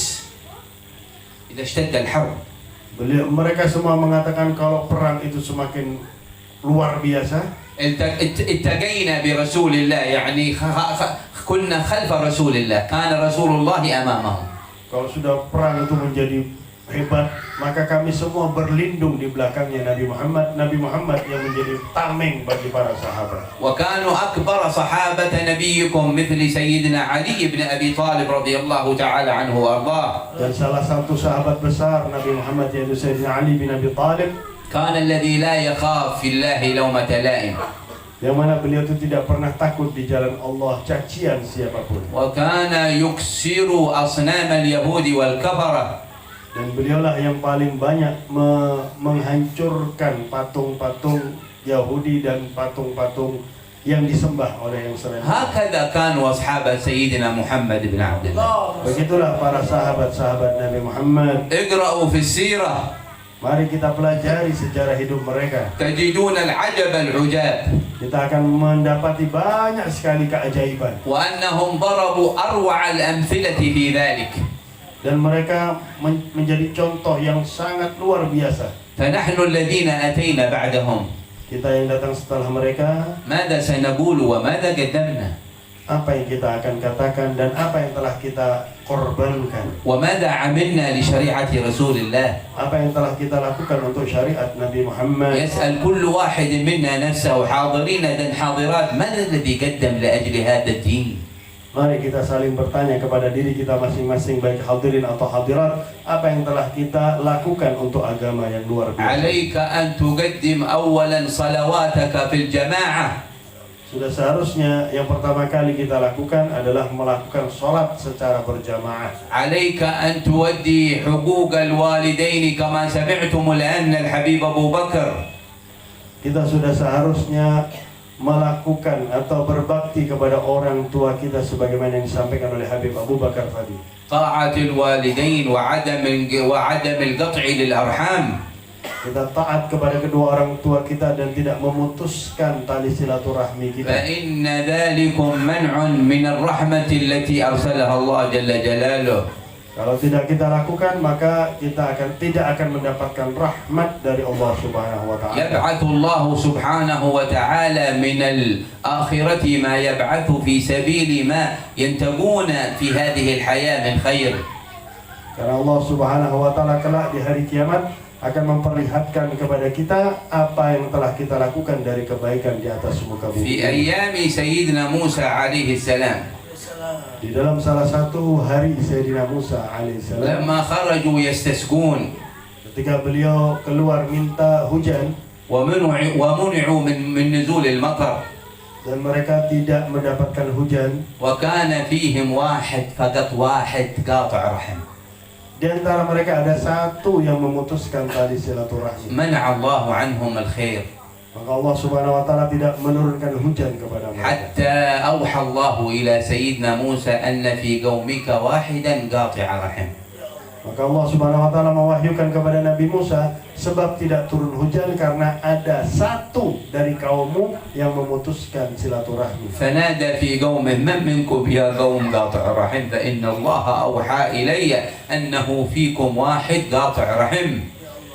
إذا اشتد الحرب.
mereka semua mengatakan kalau perang itu semakin luar biasa,
التقينا برسول الله يعني كنا خلف رسول الله كان رسول الله أمامهم.
kalau sudah perang itu menjadi hebat, maka kami semua berlindung di belakangnya Nabi Muhammad. Nabi Muhammad yang menjadi tameng bagi para sahabat.
وكانوا أكبر صحابة نبيكم مثل سيدنا علي بن أبي طالب رضي الله تعالى عنه وأرضاه.
Dan salah satu sahabat besar Nabi Muhammad yaitu Sayyidina Ali bin Abi Thalib,
كان الذي لا يخاف في الله لومة لائم.
yang mana beliau itu tidak pernah takut di jalan Allah cacian siapapun.
وكان يكسر أصنام اليهود والكفرة.
Dan beliaulah yang paling banyak menghancurkan patung-patung Yahudi dan patung-patung yang disembah oleh yang selain Allah.
هكذا كانوا أصحاب سيدنا محمد بن عبد الله.
Begitulah para sahabat-sahabat Nabi Muhammad.
اقرأوا في السيرة
Mari kita pelajari sejarah hidup mereka.
تجدون العجب العجاب.
Kita akan mendapati banyak sekali keajaiban.
وأنهم ضربوا أروع الأمثلة في ذلك.
Dan mereka menjadi contoh yang sangat luar biasa.
فنحن الذين أتينا بعدهم
Kita yang datang setelah mereka,
ماذا سنقول وماذا قدمنا
apa yang kita akan katakan dan apa yang telah kita korbankan,
وماذا عملنا لشريعة رسول الله.
apa yang telah kita lakukan untuk syariat Nabi Muhammad.
يسأل كل واحد منا نفسه حاضرين حاضرات ماذا الذي قدم لأجل هذا الدين.
Mari kita saling bertanya kepada diri kita masing-masing, baik hadirin atau hadirat, apa yang telah kita lakukan untuk agama yang luar biasa.
عليك أن تقدم أولا صلواتك في الجماعة.
Sudah seharusnya yang pertama kali kita lakukan adalah melakukan sholat secara berjamaah.
عليك أن تودي حقوق الوالدين كما سمعتم الآن الحبيب أبو بكر.
Kita sudah seharusnya melakukan atau berbakti kepada orang tua kita sebagaimana yang disampaikan oleh Habib Abu Bakar tadi.
طاعة الوالدين وعدم القطع للأرحام.
Kita taat kepada kedua orang tua kita dan tidak memutuskan tali silaturahmi kita.
فإن ذلكم منع من الرحمة التي أرسلها الله جل جلاله.
Kalau tidak kita lakukan, maka kita tidak akan mendapatkan rahmat dari Allah Subhanahu wa taala.
يبعث الله سبحانه وتعالى من الآخرة ما يبعث في سبيل ما ينتجون في هذه الحياة من خير.
Karena Allah Subhanahu wa taala kelak di hari kiamat akan memperlihatkan kepada kita apa yang telah kita lakukan dari kebaikan di atas muka bumi.
في أيام سيدنا موسى عليه السلام
Di dalam salah satu hari Sayyidina Musa alaihissalam,
لما خرجوا يستسقون
ketika beliau keluar minta hujan
ومنعوا من نزول المطر،
dan mereka tidak mendapatkan hujan,
وكان فيهم واحد فقط واحد قاطع رحم.
di antara mereka ada satu yang memutuskan tali silaturahmi.
منع الله عنهم الخير
Maka Allah Subhanahu wa taala tidak menurunkan hujan kepada mereka.
حتى أوحى الله إلى سيدنا موسى أن في قومك واحدا قاطع رحم.
Maka Allah Subhanahu wa taala mewahyukan kepada Nabi Musa, sebab tidak turun hujan karena ada satu dari kaummu yang memutuskan silaturahmi.
فنادى في قومه من منكم يا قوم قاطع رحم فإن الله أوحى إلي أنه فيكم واحد قاطع رحم.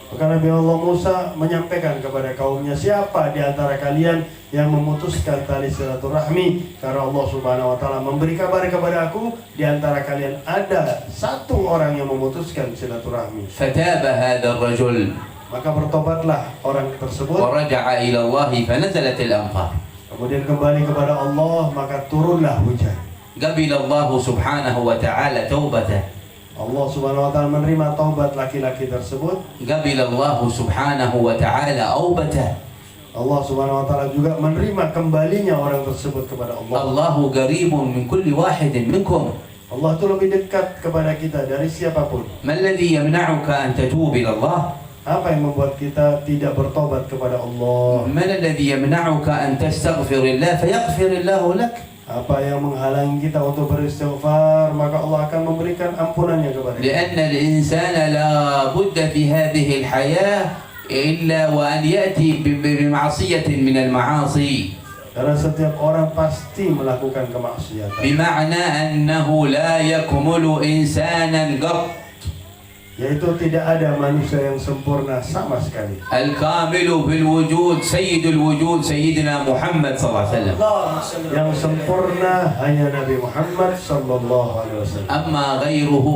Maka Nabi Allah Musa menyampaikan kepada kaumnya, siapa di antara kalian yang memutuskan tali silaturahmi? Karena Allah Subhanahu wa taala memberi kabar kepada aku, di antara kalian ada satu orang yang memutuskan silaturahmi.
فتاب هذا الرجل
Maka bertobatlah orang tersebut,
ورجع إلى الله فنزلت الأمطار.
kemudian kembali kepada Allah, maka turunlah hujan.
قبل الله سبحانه وتعالى توبته.
Allah Subhanahu wa taala menerima taubat laki-laki tersebut.
قبل الله سبحانه وتعالى أوبته.
Allah Subhanahu wa taala juga menerima kembalinya orang tersebut kepada Allah.
الله قريب من كل واحد منكم.
Allah itu lebih dekat kepada kita dari siapapun.
ما الذي يمنعك أن تتوب إلى الله؟
Apa yang membuat kita tidak bertobat kepada Allah?
من الذي يمنعك أن تستغفر الله فيغفر الله لك؟
Apa yang menghalangi kita untuk beristighfar, maka Allah akan memberikan ampunannya kepada kita.
لأن الإنسان لا بد في هذه الحياة إلا وأن يأتي بمعصية من المعاصي.
Karena setiap orang pasti melakukan kemaksiatan.
بمعنى أنه لا يكمل إنسانا قط.
Yaitu tidak ada manusia yang sempurna sama sekali.
الكامل في الوجود سيد الوجود سيدنا محمد صلى الله عليه وسلم.
Yang sempurna hanya Nabi Muhammad sallallahu alaihi wasallam.
أما غيره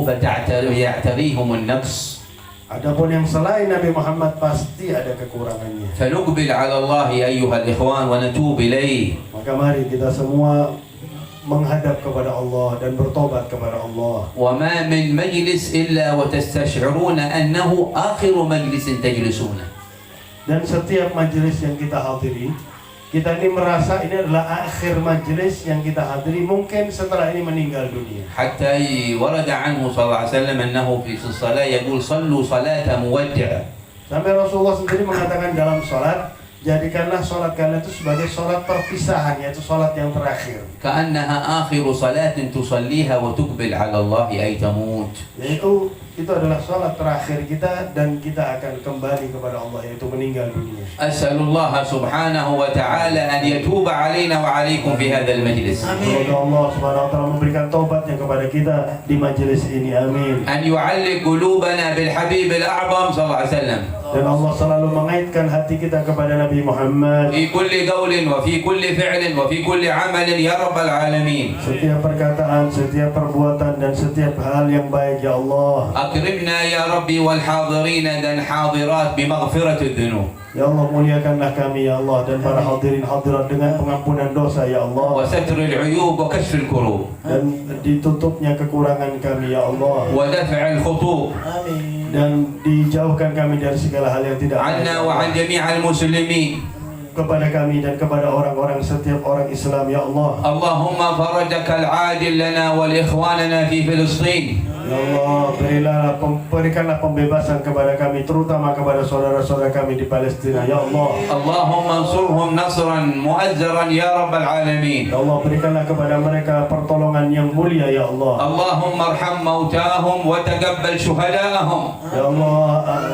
فيعتريهم النقص.
Adapun yang selain Nabi Muhammad pasti ada kekurangannya.
فنقبل على الله أيها الإخوان ونتوب إليه.
Maka mari kita semua menghadap kepada Allah dan bertobat kepada Allah.
وما من مجلس إلا وتستشعرون أنه آخر مجلس تجلسونه.
Dan setiap majelis yang kita hadiri, kita ini merasa ini adalah akhir majelis yang kita hadiri, mungkin setelah ini meninggal dunia.
حتى ورد عنه صلى الله عليه وسلم أنه في الصلاة يقول صلوا صلاة مودع.
Sampai Rasulullah sendiri mengatakan dalam sholat, jadikanlah sholat kalian itu sebagai sholat perpisahan, yaitu sholat yang terakhir.
كأنها آخر صلاة تصليها وتقبل على الله أي تموت.
Yaitu itu adalah sholat terakhir kita dan kita akan kembali kepada Allah, yaitu meninggal dunia.
أسأل الله سبحانه وتعالى أن يتوب علينا وعليكم في هذا المجلس.
Semoga Allah Subhanahu wa taala memberikan taubatnya kepada kita di majelis ini. Amin.
أن يعلق قلوبنا بالحبيب الأعظم صلى الله عليه وسلم.
Dan Allah selalu mengaitkan hati kita kepada Nabi Muhammad.
في كل قول وفي كل فعل وفي كل عمل يا رب العالمين.
Setiap perkataan, setiap perbuatan dan setiap hal yang baik ya Allah.
أكرمنا يا ربي والحاضرين dan حاضرات بمغفرة الذنوب.
Ya Allah, muliakanlah kami ya Allah dan para hadirin hadirat dengan pengampunan dosa ya Allah,
وستر العيوب وكشف الكروب
dan ditutupnya kekurangan kami ya Allah,
ودفع الخطوب
dan dijauhkan kami dari segala hal yang tidak baik,
عنا وعن جميع المسلمين.
kepada kami dan kepada orang-orang setiap orang Islam ya Allah.
اللهم فرجك العاجل لنا ولإخواننا في فلسطين.
Ya Allah, berikanlah pembebasan kepada kami, terutama kepada saudara-saudara kami di Palestina ya Allah.
اللهم انصرهم نصرا مؤزرا يا رب العالمين.
Ya Allah, berikanlah kepada mereka pertolongan yang mulia ya Allah.
اللهم ارحم موتاهم وتقبل شهداءهم.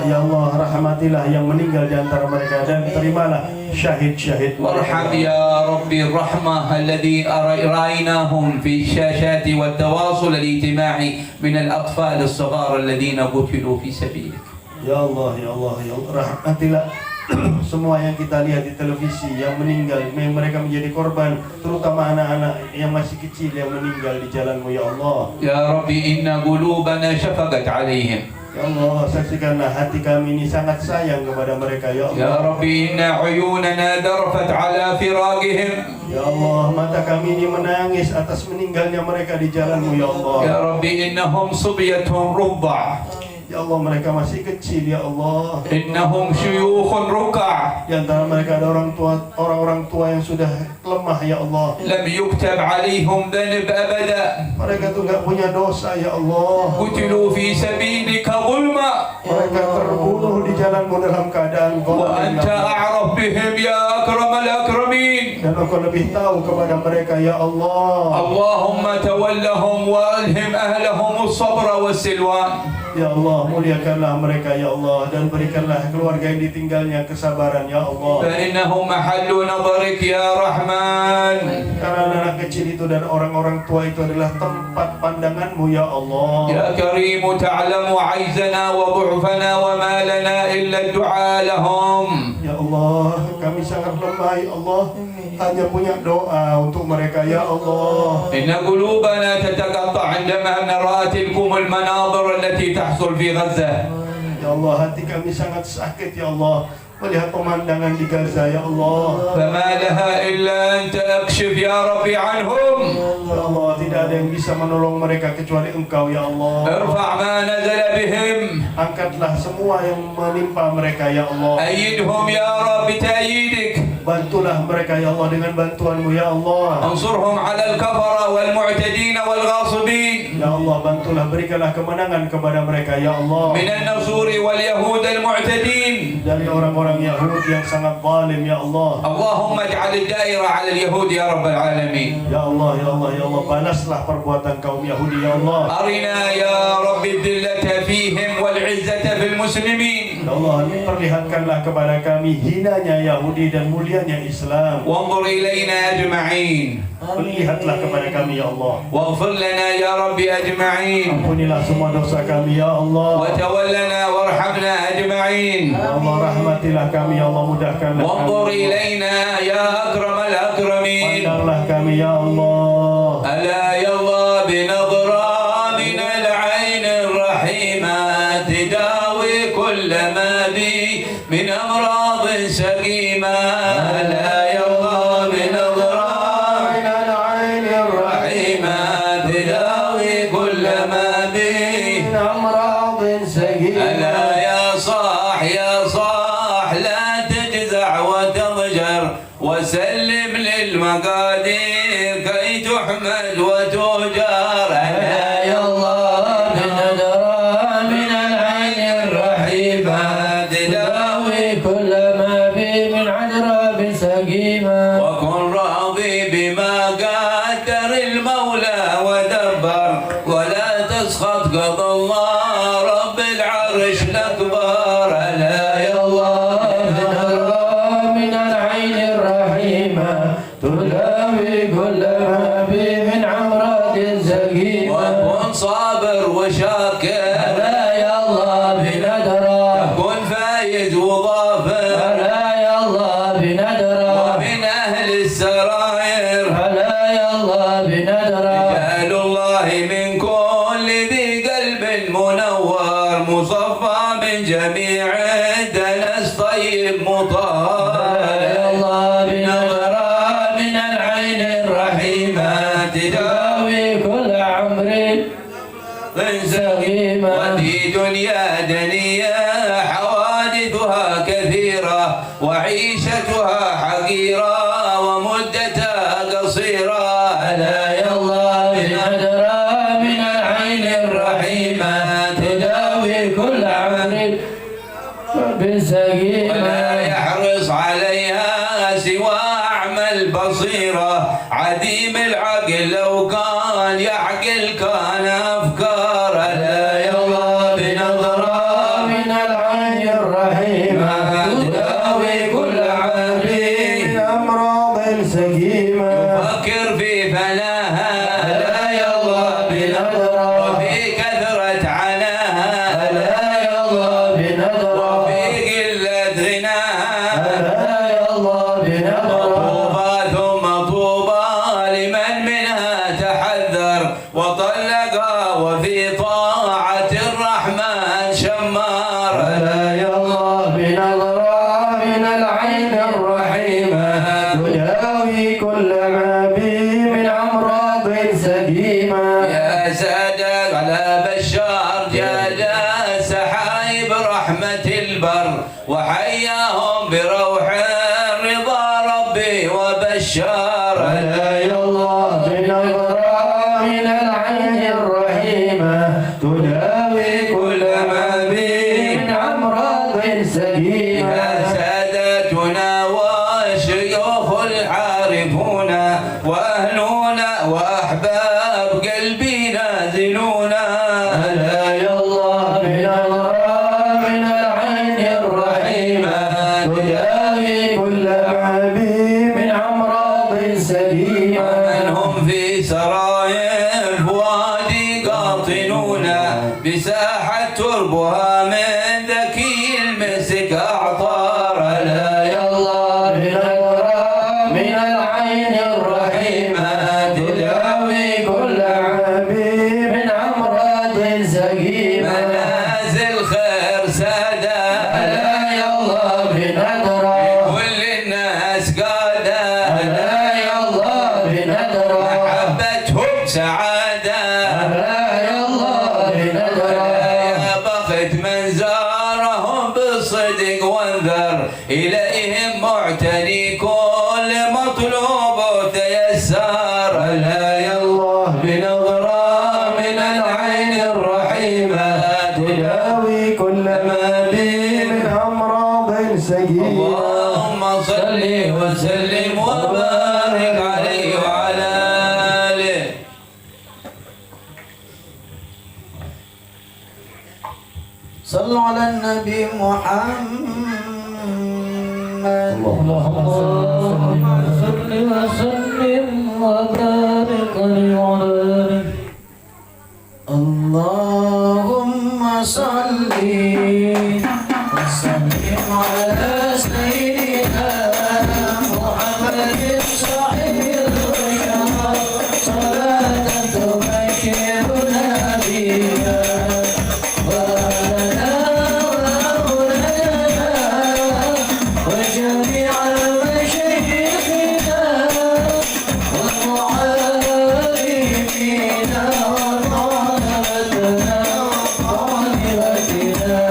Ya Allah, rahmatilah yang meninggal di antara mereka dan terimalah syahid-syahid.
وارحم يا ربي الرحمة الذي رأيناهم في الشاشات والتواصل الاجتماعي من الأطفال الصغار الذين قتلوا في سبيلك.
Ya Allah, ya Allah, ya Allah, rahmatilah semua yang kita lihat di televisi yang meninggal, yang mereka menjadi korban, terutama anak-anak yang masih kecil yang meninggal di jalan-Mu ya Allah.
يا ربي إن قلوبنا شفقت عليهم.
Ya Allah, saksikanlah hati kami ini sangat sayang kepada mereka ya Allah.
يا ربي إن عيوننا ذرفت على فراقهم.
Ya Allah, mata kami ini menangis atas meninggalnya mereka di jalan-Mu ya Allah.
يا ربي إنهم صبية رضع.
Ya Allah, mereka masih kecil ya Allah.
إنهم شيوخ ركع.
Di antara mereka ada orang-orang tua yang sudah lemah ya Allah.
لم يكتب عليهم ذنب أبدا.
Mereka tuh nggak punya dosa ya Allah.
قتلوا في سبيلك ظلما.
Mereka terbunuh di jalan-Mu dalam keadaan zalim
وأنت
ya Allah.
أعرف بهم يا أكرم الأكرمين.
Dan Engkau lebih tahu kepada mereka ya Allah.
اللهم تولهم وألهم أهلهم الصبر والسلوان.
Ya Allah, muliakanlah mereka ya Allah, dan berikanlah keluarga yang ditinggalnya kesabaran ya Allah.
فإنهم محل نظرك يا رحمن.
Karena anak kecil itu dan orang-orang tua itu adalah tempat pandangan-Mu ya Allah.
يا كريم تعلم عجزنا وضعفنا وما لنا إلا الدعاء لهم.
Ya Allah, kami sangat lemah ya Allah, hanya punya doa untuk mereka ya Allah.
إن قلوبنا تتقطع عندما نرى تلكم المناظر التي تحصل في غزة.
Ya Allah, hati kami sangat sakit ya Allah melihat pemandangan di Gaza ya Allah.
فما لها إلا أن تكشف يا ربي عنهم.
Ya Allah, tidak ada yang bisa menolong mereka kecuali Engkau ya Allah.
ارفع ما نزل بهم.
Angkatlah semua yang menimpa mereka ya Allah.
أيدهم يا رب بتأييدك.
Bantulah mereka ya Allah dengan bantuan-Mu ya Allah.
انصرهم على الكفرة والمعتدين والغاصبين.
Ya Allah, bantulah, berikanlah kemenangan kepada mereka ya Allah.
من النصور واليهود المعتدين.
Dari orang-orang Yahudi yang sangat zalim ya Allah.
اللهم اجعل الدائرة على اليهود يا رب العالمين.
Ya Allah, ya Allah, ya Allah, balaslah perbuatan kaum Yahudi ya Allah.
أرنا يا رب الذلة فيهم والعزة في المسلمين.
Ya Allah, perlihatkanlah kepada kami hinanya Yahudi dan mulianya Islam.
وانظر إلينا أجمعين.
Perlihatlah kepada kami ya Allah.
واغفر لنا يا رب أجمعين.
Ampunilah semua dosa kami ya Allah.
وتولنا وارحمنا أجمعين.
Ya Allah, rahmatilah kami ya Allah, mudahkanlah
وانظر
kami.
إلينا يا أكرم الأكرمين.
Pandanglah kami ya Allah.
ألا يا الله بنظرة من العين الرحيمة تداوي كل ما بي من أمراض سقيمة. ألا يا الله بنظرة
من العين
رحيمة تداوي كل ما بي.
من أمراض سقيمة.
ألا يا صاح لا تجزع وتضجر وسلم للمقادير كي تحمد وتجار. ألا يا الله بنظرة من العين الرحيمة تداوي كل ما بي من عذرة سقيمة. وكن راضي بما قدر المولى ودبر ولا تسخط قضى الله رب العرش الأكبر. ألا يا الله بنظرة من العين الرحيمة تداوي كل ما بي من عمرة سقيمة. وكن صابر وشاكر. ألا يا الله بنظرة كن فايز وظافر. ألا يا الله بنظرة ومن أهل السراير. ألا يا الله بنظرة رجال الله من كل ذي قلب منور. جميع دنس طيب مطال بنظرة من العين الرحيمة تداوي كل عمر سقيمة وفي دنيا دنيا حوادثها كثيرة وعيشتها حقيرة ومدتها قصيرة ألا يلا بنظرة من العين الرحيمة تداوي كل عمر بسقيمة ولا يحرص عليها سوى أعمى البصيرة عديم العقل لو كان يعقل كان أفكار لا يلا بنظرة من العين الرحيمة تداوي كل عمري
من أمراض سقيمة
يفكر في فناها لا يلا بنظرة وفي كثرة عناها لا يلا بنظرة وفي قلة غناها لا يلا بنظرة طوبى ثم طوبى لمن منها تحذر وطلقها وفي طاعة الرحمن شمار لا يلا بنظرة من العين الرحيمة
تداوي كل ما به من أمراض سقيمة
يا سادة على بشار جاد سحايب رحمة البر وحياهم بروح رضا ربي وبشار لا يلا
بنظرة من العين الرحيمة تداوي كل ما به من أمراض سقيمة
يا سادتنا والشيوخ العارفون وأهلنا وأحباب قلبي نازلون لا يلا بنظرة من العين الرحيمة
تداوي كل ما به من أمراض سقيمة
من هم في سرايف وادي قاطنون بساحة تربها من ذكي المسك أعطار لا يلا بنظرة من العين الرحيمة تداوي كل
ما به من أمراض سقيمة
منازل خير سادة لا يلا بنظرة كل الناس قادة لا يلا بنظرة محبتهم سعادة لا يلا بنظرة يا بخت من زارهم بالصدق وانذر إليهم معتني كل مطلوب تيسر لا يلا بنظرة من العين الرحيمة
تداوي كل ما به من أمراض سقيمة
اللهم صل وسلم وبارك عليه وعلى آله.
صلوا على النبي محمد
اللهم صل وسلم وبارك عليه
اللهم صل وسلم على سيدنا محمد صاحب الرشاد صلاة تبشرنا بها ولنا وأولادنا وجميع مشايخنا ومعارفينا وطلبتنا وطالبتنا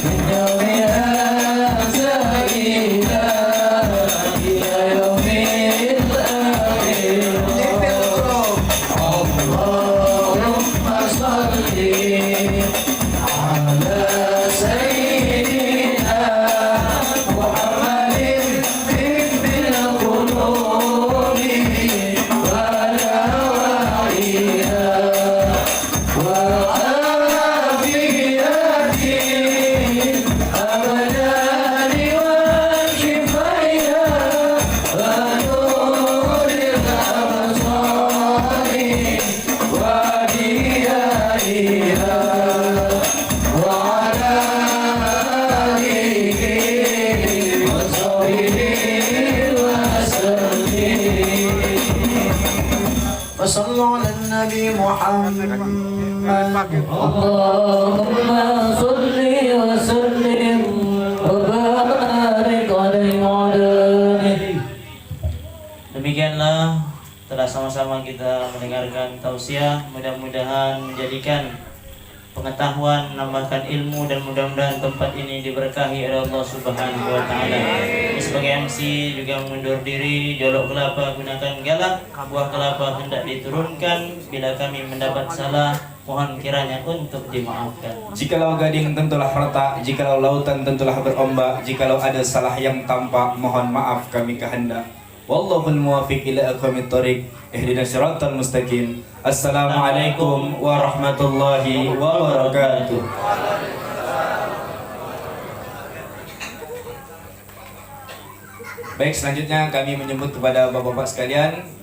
من يومها سعيدا إلى يوم الآخر اللهم صل على سيدنا محمد طب القلوب ودوائها وعافية الأبدان وشفائها ونور الأبصار وضيائها وعلى آله وصحبه وسلم وصلوا على النبي محمد
اللهم صل وسلم وبارك عليه وعلى آله.
Demikianlah telah sama-sama kita mendengarkan tausiah, mudah-mudahan menjadikan pengetahuan, menambahkan ilmu, dan mudah-mudahan tempat ini diberkahi oleh Allah Subhanahu wa taala. Ini sebagai MC juga mengundur diri, jolok kelapa gunakan galak, buah kelapa hendak diturunkan. Bila kami mendapat salah, mohon kiranya untuk dimaafkan.
Jikalau gading tentulah retak, jikalau lautan tentulah berombak, jikalau ada salah yang tampak, mohon maaf kami kehendak. Wallahul muwaffiq ila aqwamit thoriq. Ihdinas siratal mustaqim. Assalamualaikum warahmatullahi wabarakatuh. Baik, selanjutnya kami menyebut kepada bapak-bapak sekalian,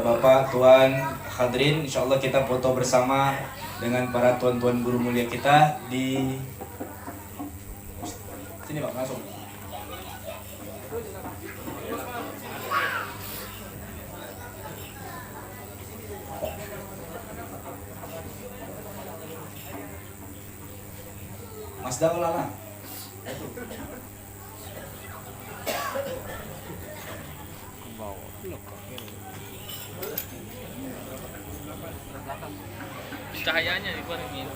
bapak, tuan, hadirin, insyaallah kita foto bersama dengan para tuan-tuan guru mulia kita di sini, Pak, langsung. Mas Daulana.
Cahayanya dikurangin.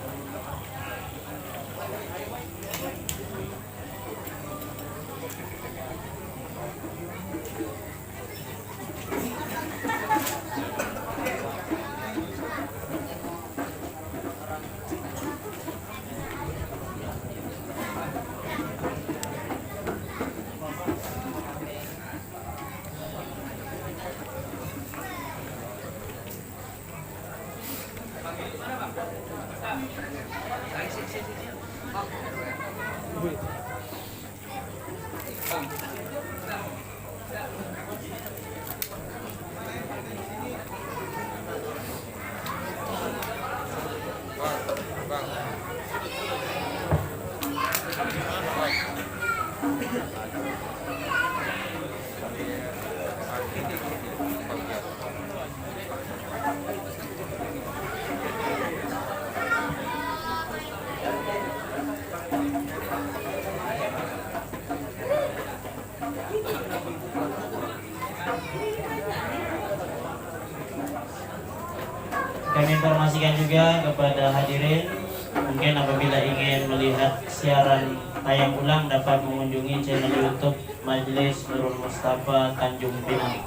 Kami informasikan juga kepada hadirin, mungkin apabila ingin melihat siaran tayang ulang dapat mengunjungi channel YouTube Majelis Nurul Mustafa Tanjung Pinang.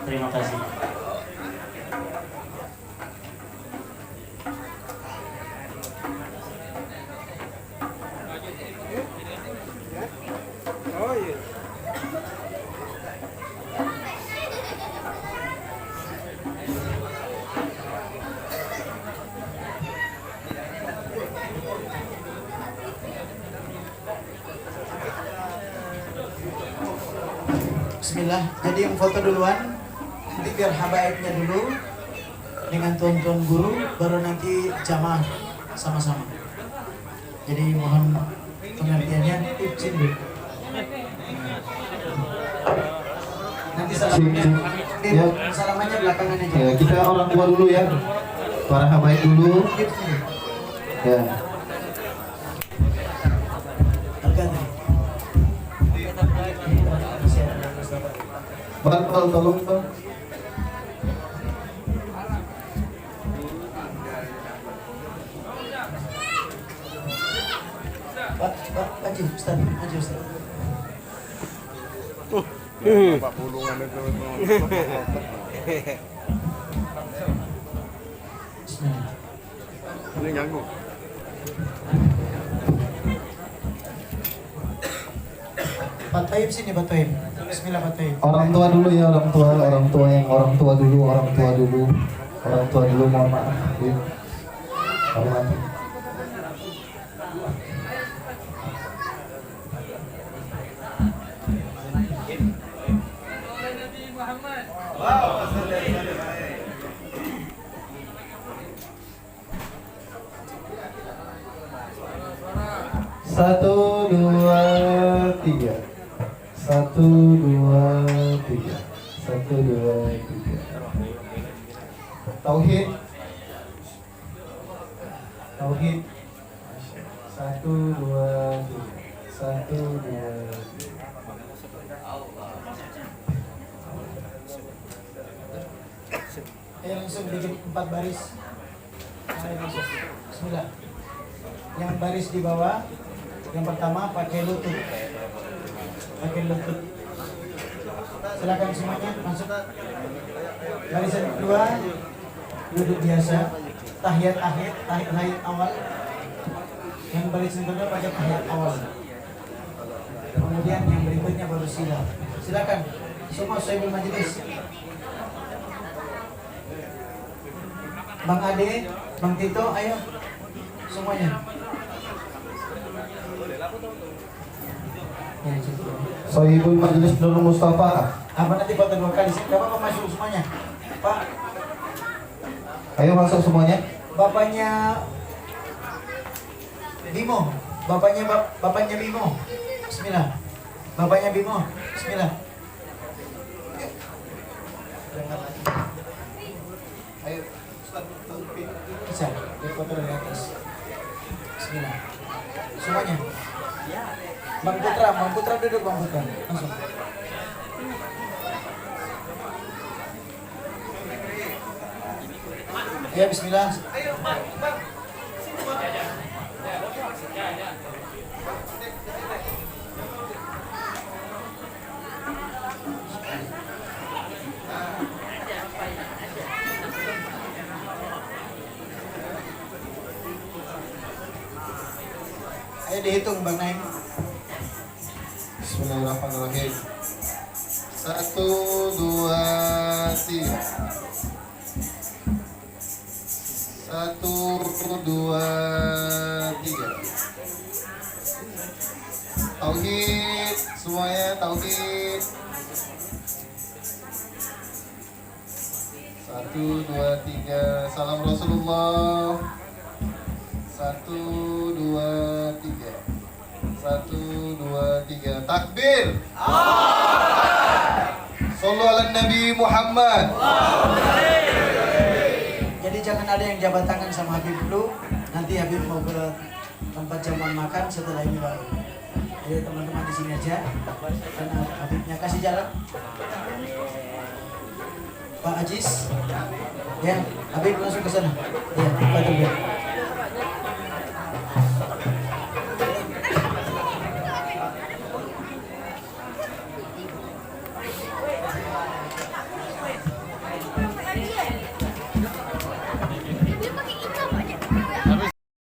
Terima kasih.
Bismillah, jadi yang foto duluan, nanti biar habaibnya dulu dengan tuan-tuan guru, baru nanti jamaah sama-sama. Jadi mohon pengertiannya, sini. Nanti salamannya belakangan aja.
Ya, kita orang tua dulu ya, para habaib dulu. Ya. Bang, tolong bang.
Pak, maju Ustaz, maju Ustaz.
Pak pulungan itu. Ini ganggu.
Pak Taib sini, Pak Taib. Bismillah, Pak Taib.
Orang tua dulu ya, orang tua dulu, mohon maaf. Ya. Hormat. Satu, dua, tiga. Satu, dua, tiga. Satu, dua, tiga. Tauhid. Tauhid. Satu, dua, 1, 2.
Langsung bikin 4 baris. Ayo langsung. Bismillah. Yang baris di bawah, yang pertama pakai lutut. Pakai lutut. Silakan semuanya masuk. Barisan kedua duduk biasa. Tahiyat akhir, tahiyat awal. Yang barisan kedua pakai tahiyat awal. Kemudian yang berikutnya baru sila. Silakan semua sahibul majelis. Bang Ade, Bang Tito, ayo semuanya.
Sohibul Majelis Nurul Mustafa.
Apa nanti foto 2 kali? Gak apa-apa masuk semuanya. Pak,
Ayo masuk semuanya.
bapaknya Bimo, bapaknya Bimo. Bismillah. Bapaknya Bimo. Bismillah. Ayo. Bisa, foto dari atas. Bismillah. Semuanya. Bang Putra duduk Bang Putra. Langsung. Ya Bismillah. Ayo dihitung Bang Naim.
Bismillahirrahmanirrahim. 1, 2, 3. 1, 2, 3. Tauhid, semuanya tauhid. 1, 2, 3. Salam Rasulullah. 1, 2, 3. 1, 2, 3. Takbir. Sallu ala Nabi Muhammad.
Jadi jangan ada yang jabat tangan sama Habib dulu. Nanti Habib mau ke tempat jamuan makan setelah ini baru. Jadi teman-teman di sini aja. Karena Habibnya kasih jalan. Pak Ajis. Ya, Habib langsung ke sana. Ya, Pak Habib.